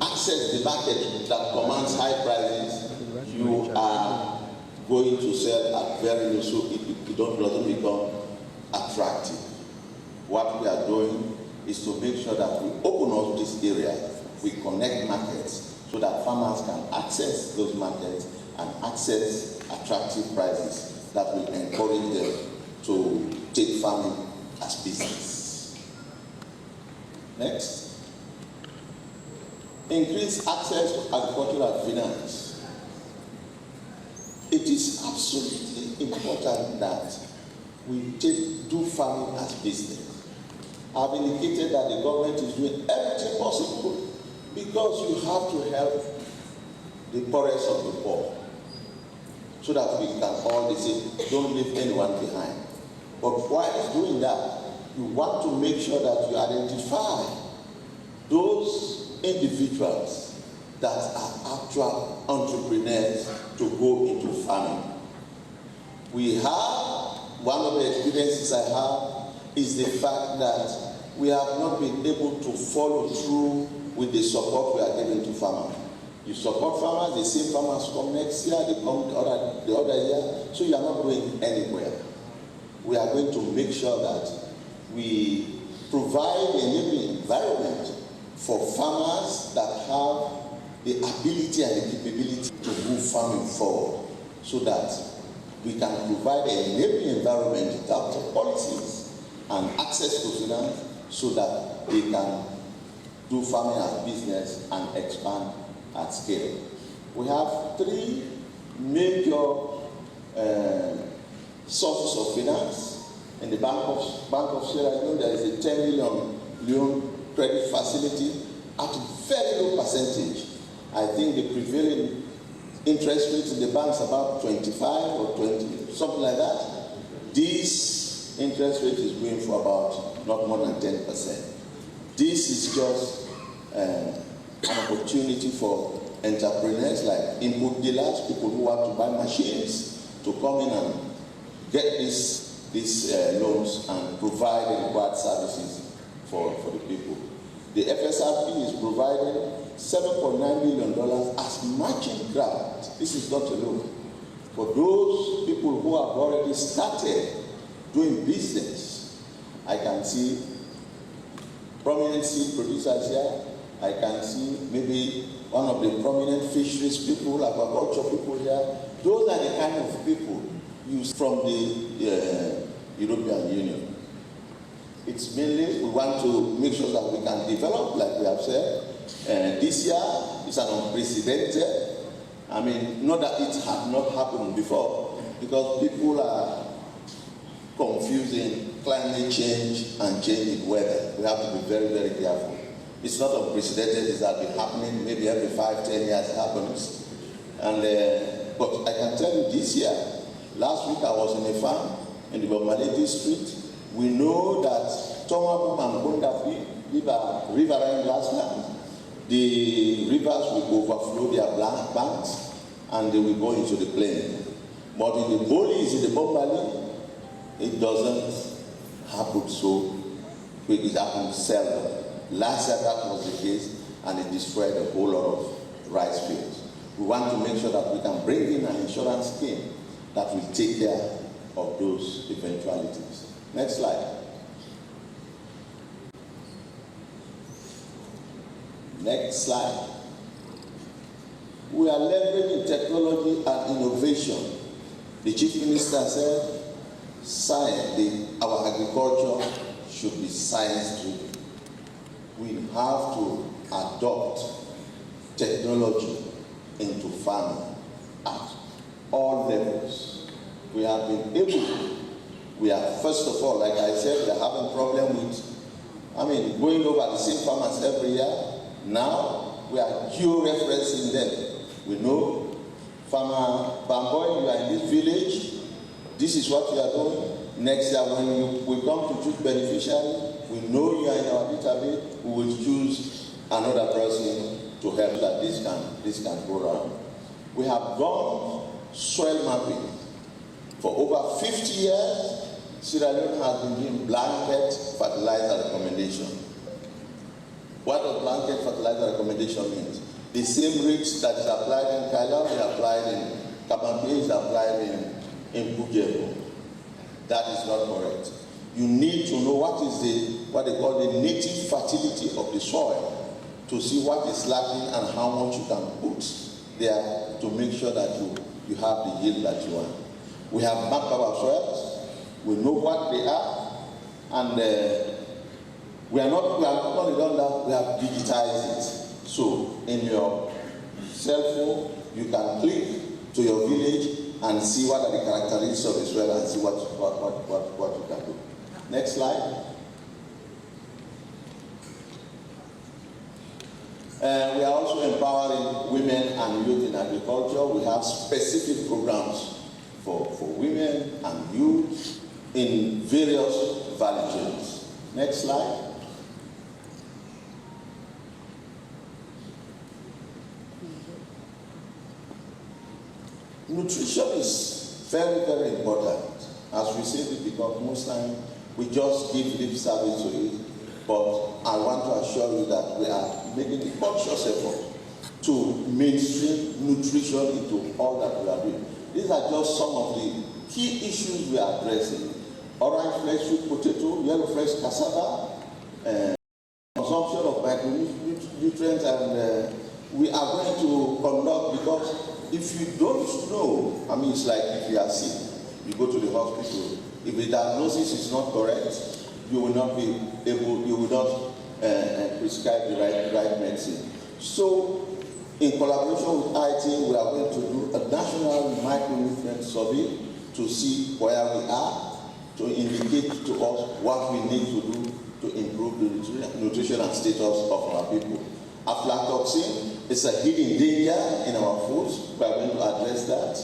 access the market that commands high prices, you are going to sell at very low, so it doesn't become attractive. What we are doing is to make sure that we open up this area, we connect markets so that farmers can access those markets and access attractive prices that will encourage them to take farming as business. Next. Increase access to agricultural finance. It is absolutely important that we do farming as business. I've indicated that the government is doing everything possible because you have to help the poorest of the poor so that we can all say, don't leave anyone behind. But while doing that, you want to make sure that you identify those individuals that are actual entrepreneurs to go into farming. We have, one of the experiences I have is the fact that we have not been able to follow through with the support we are giving to farmers. You support farmers, the same farmers come next year, they come the other year, so you are not going anywhere. We are going to make sure that we provide an enabling environment for farmers that have the ability and the capability to move farming forward, so that we can provide an enabling environment in terms of policies and access to finance so that they can do farming as business and expand at scale. We have three major sources of finance. In the Bank of Sierra Leone, there is a 10 million loan credit facility at a very low percentage. I think the prevailing interest rate in the banks about 25 or 20, something like that. This interest rate is going for about not more than 10%. This is just an opportunity for entrepreneurs like input dealers, people who want to buy machines, to come in and get these loans and provide the required services for the people. The FSRP is providing $7.9 million as matching grant. This is not a loan. For those people who have already started doing business, I can see prominent seed producers here. I can see maybe one of the prominent fisheries people, agriculture people here. Those are the kind of people used from the European Union. It's mainly we want to make sure that we can develop, like we have said. This year is an unprecedented. I mean, not that it had not happened before, because people are confusing climate change and changing weather. We have to be very, very careful. It's not unprecedented. It's been happening maybe every 5-10 years it happens. And but I can tell you this year, last week I was in a farm in the Bomale district. We know that Tomabum and Bondafi are riverine grasslands. The rivers will overflow their banks and they will go into the plain. But in the Bolis, in the Bomale, it doesn't happen so quick. It happens seldom. Last year that was the case, and it destroyed a whole lot of rice fields. We want to make sure that we can bring in an insurance scheme that will take care of those eventualities. Next slide. Next slide. We are leveraging technology and innovation. The Chief Minister said, science, our agriculture should be science-driven. We have to adopt technology into farming at all levels. We have been able to. We are, first of all, like I said, we are having a problem with, going over the same farmers every year. Now, we are geo-referencing them. We know, Farmer Bamboy, you are in this village, this is what you are doing. Next year, when we come to choose beneficiary, we know you are in our database, we will choose another person to help that this can go around. We have done soil mapping. For over 50 years, Sierra Leone has been doing blanket fertilizer recommendation. What does blanket fertilizer recommendation mean? The same rates that is applied in Kaila is applied in Kabambe, is applied in Bujebo. That is not correct. You need to know what they call the native fertility of the soil to see what is lacking and how much you can put there to make sure that you have the yield that you want. We have mapped our soils, we know what they are, and we have not only done that, we have digitized it. So in your cell phone, you can click to your village and see what are the characteristics of the soil and see what you can do. Next slide. We are also empowering women and youth in agriculture. We have specific programs for women and youth in various value chains. Next slide. Nutrition is very, very important. As we said it, because most times we just give lip service to it. But I want to assure you that we are making a conscious effort to mainstream nutrition into all that we are doing. These are just some of the key issues we are addressing. Orange fresh sweet potato, yellow fresh cassava, consumption of micronutrients, and we are going to conduct, because if you don't know, it's like if you are sick, you go to the hospital. If the diagnosis is not correct, you will not be able, you will not prescribe the right medicine. So In collaboration with IT, we are going to do a national micronutrient survey to see where we are, to indicate to us what we need to do to improve the nutritional status of our people. Aflatoxin is a hidden danger in our foods. We are going to address that.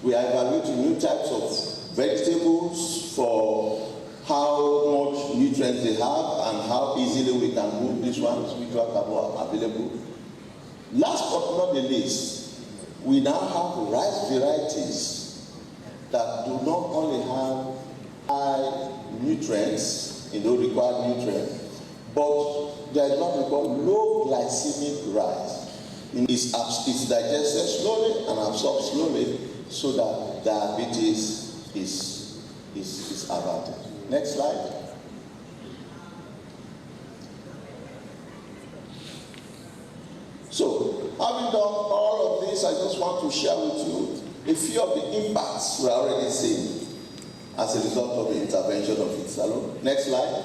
We are evaluating new types of vegetables for how much nutrients they have and how easily we can move these ones which are available. Last but not the least, we now have rice varieties that do not only have high nutrients, required nutrients, but there is what we call low glycemic rice. It's digested slowly and absorbed slowly so that diabetes is averted. Next slide. So, having done all of this, I just want to share with you a few of the impacts we are already seeing as a result of the intervention of Feed Salon. Next slide.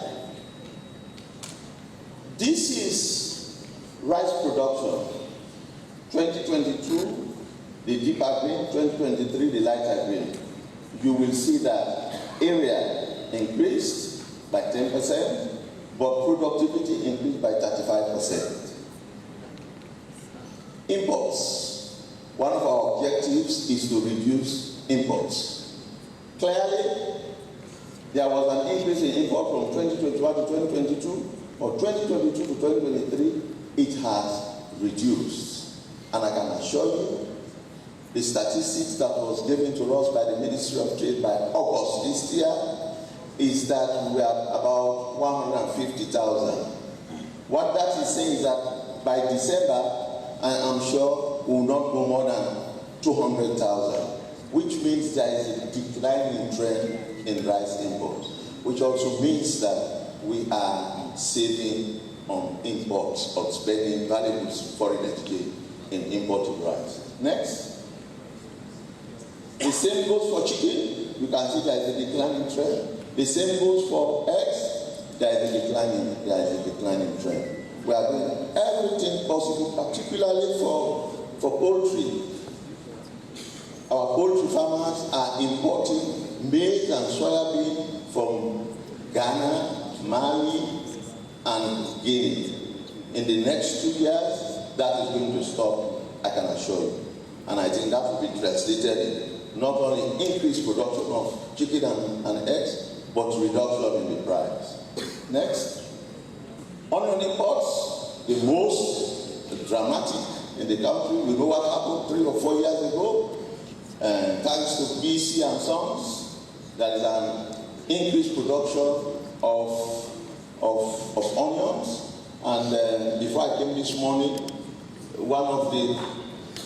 This is rice production. 2022, the deeper green, 2023, the lighter green. You will see that area increased by 10%, but productivity increased by 35%. Imports. One of our objectives is to reduce imports. Clearly, there was an increase in import from 2021 to 2022, or 2022 to 2023, it has reduced. And I can assure you, the statistics that was given to us by the Ministry of Trade by August this year is that we are about 150,000. What that is saying is that by December, I am sure we will not go more than 200,000, which means there is a declining trend in rice imports, which also means that we are saving on imports or spending valuable foreign exchange in imported rice. Next. The same goes for chicken. You can see there is a declining trend. The same goes for eggs. There is a declining trend. We are doing everything possible, particularly for poultry. Our poultry farmers are importing maize and soybean from Ghana, Mali, and Guinea. In the next 2 years, that is going to stop, I can assure you. And I think that will be translated in not only increased production of chicken and eggs, but reduction in the price. Next. Onion imports, the most dramatic in the country. We know what happened 3 or 4 years ago. Thanks to BC and Sons, there is an increased production of onions. And before I came this morning, one of the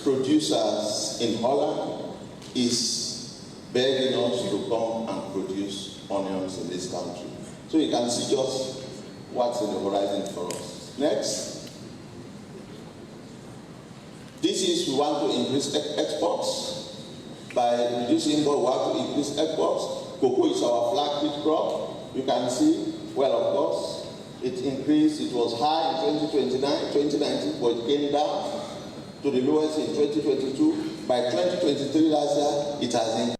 producers in Holland is begging us to come and produce onions in this country. So you can see just what's in the horizon for us. Next. This is we want to increase exports. By reducing import, we want to increase exports. Cocoa is our flagship crop. You can see, well, of course, it increased. It was high in 2019, but it came down to the lowest in 2022. By 2023 last year, it has increased.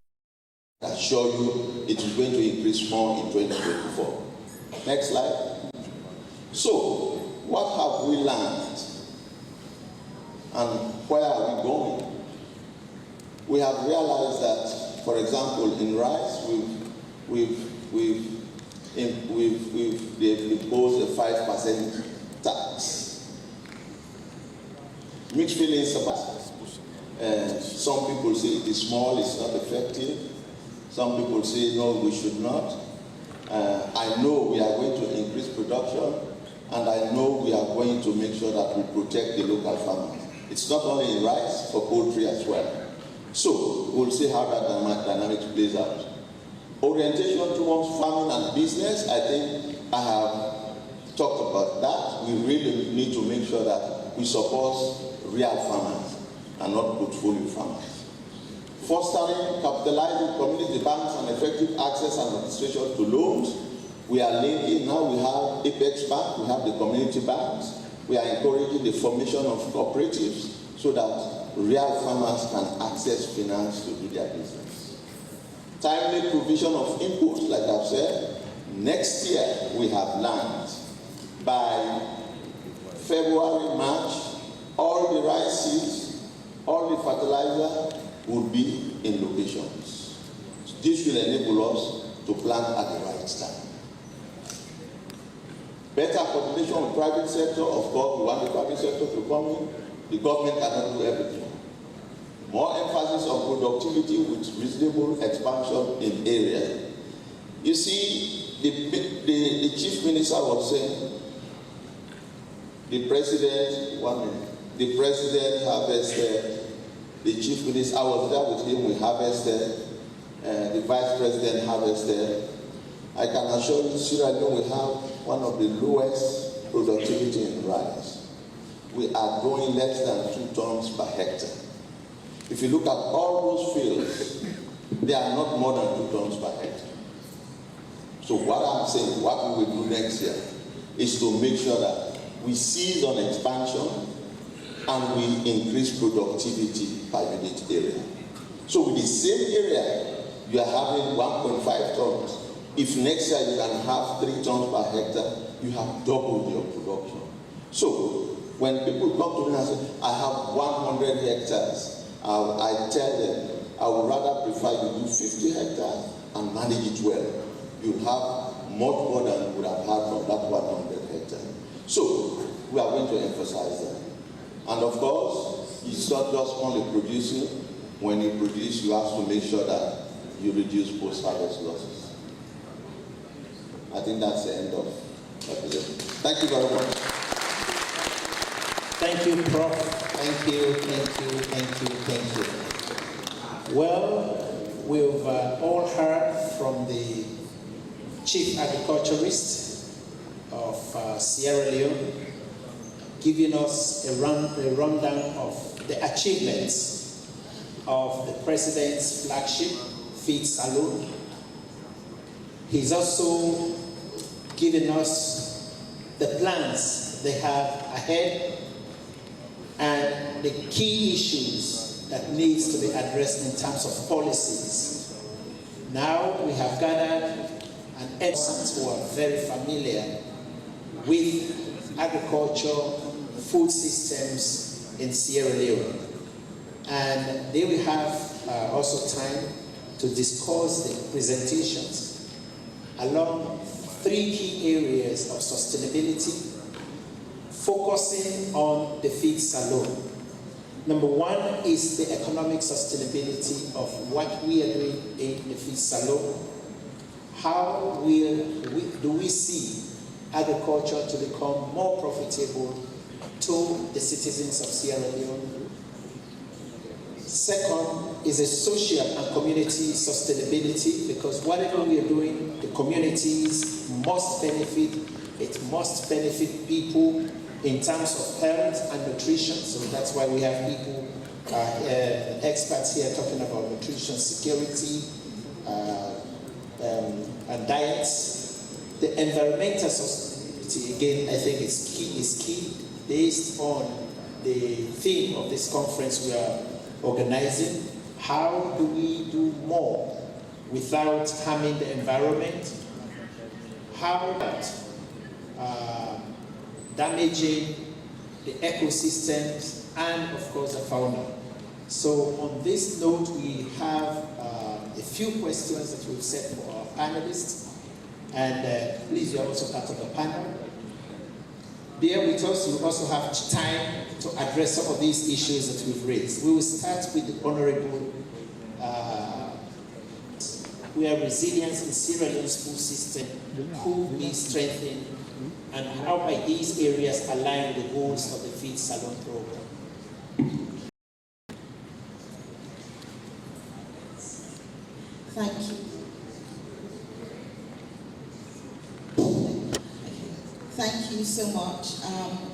I assure you, it is going to increase more in 2024. Next slide. So, what have we learned? And where are we going? We have realized that, for example, in rice, they've imposed a 5% tax. Mixed feelings about it. Some people say it is small, it's not effective. Some people say, no, we should not. I know we are going to increase production, and I know we are going to make sure that we protect the local farmers. It's not only in rice, for poultry as well. So, we'll see how that dynamics plays out. Orientation towards farming and business, I think I have talked about that. We really need to make sure that we support real farmers and not portfolio farmers. Fostering, capitalizing community banks and effective access and administration to loans. We are linking, now we have Apex Bank, we have the community banks. We are encouraging the formation of cooperatives so that real farmers can access finance to do their business. Timely provision of inputs, like I've said. Next year, we have land. By February, March, all the rice seeds, all the fertilizer will be in locations. This will enable us to plant at the right time. Better coordination with private sector, of course, we want the private sector to come in. The government cannot do everything. More emphasis on productivity with reasonable expansion in area. You see, the chief minister was saying, the president harvested, the chief minister, I was there with him, we harvested, the vice president harvested. I can assure you, Sierra Leone, we have one of the lowest productivity in rice. We are growing less than 2 tons per hectare. If you look at all those fields, they are not more than 2 tons per hectare. So what I'm saying, what we will do next year is to make sure that we seize on expansion and we increase productivity per unit area. So with the same area, you are having 1.5 tons. If next year you can have 3 tons per hectare, you have doubled your production. So when people come to me and say, I have 100 hectares, I tell them, I would rather prefer you do 50 hectares and manage it well. You have much more than you would have had from that 100 hectares. So we are going to emphasize that. And of course, it's not just only producing. When you produce, you have to make sure that you reduce post-harvest losses. I think that's the end of my presentation. Thank you very much. Thank you, Prof. Thank you, thank you, thank you, thank you. Well, we've all heard from the Chief Agriculturist of Sierra Leone, giving us a rundown of the achievements of the President's flagship feed saloon. He's also given us the plans they have ahead and the key issues that needs to be addressed in terms of policies. Now we have gathered an experts who are very familiar with agriculture, food systems in Sierra Leone. And they will have also time to discuss the presentations along 3 key areas of sustainability, focusing on the feed saloon. Number 1 is the economic sustainability of what we are doing in the feed saloon. How do we see agriculture to become more profitable to the citizens of Sierra Leone? Second is a social and community sustainability, because whatever we are doing, the communities must benefit. It must benefit people in terms of health and nutrition. So that's why we have people, experts here talking about nutrition security and diets. The environmental sustainability, again, I think is key based on the theme of this conference we are organizing. How do we do more without harming the environment? How about damaging the ecosystems and, of course, the fauna? So on this note, we have a few questions that we've set for our panelists. And please, you're also part of the panel. Bear with us, you also have time to address some of these issues that we've raised. We will start with the Honorable, where resilience in Sierra Leone's food system could be strengthened, and how by these areas align with the goals of the Feed Salon program. Thank you. Thank you so much.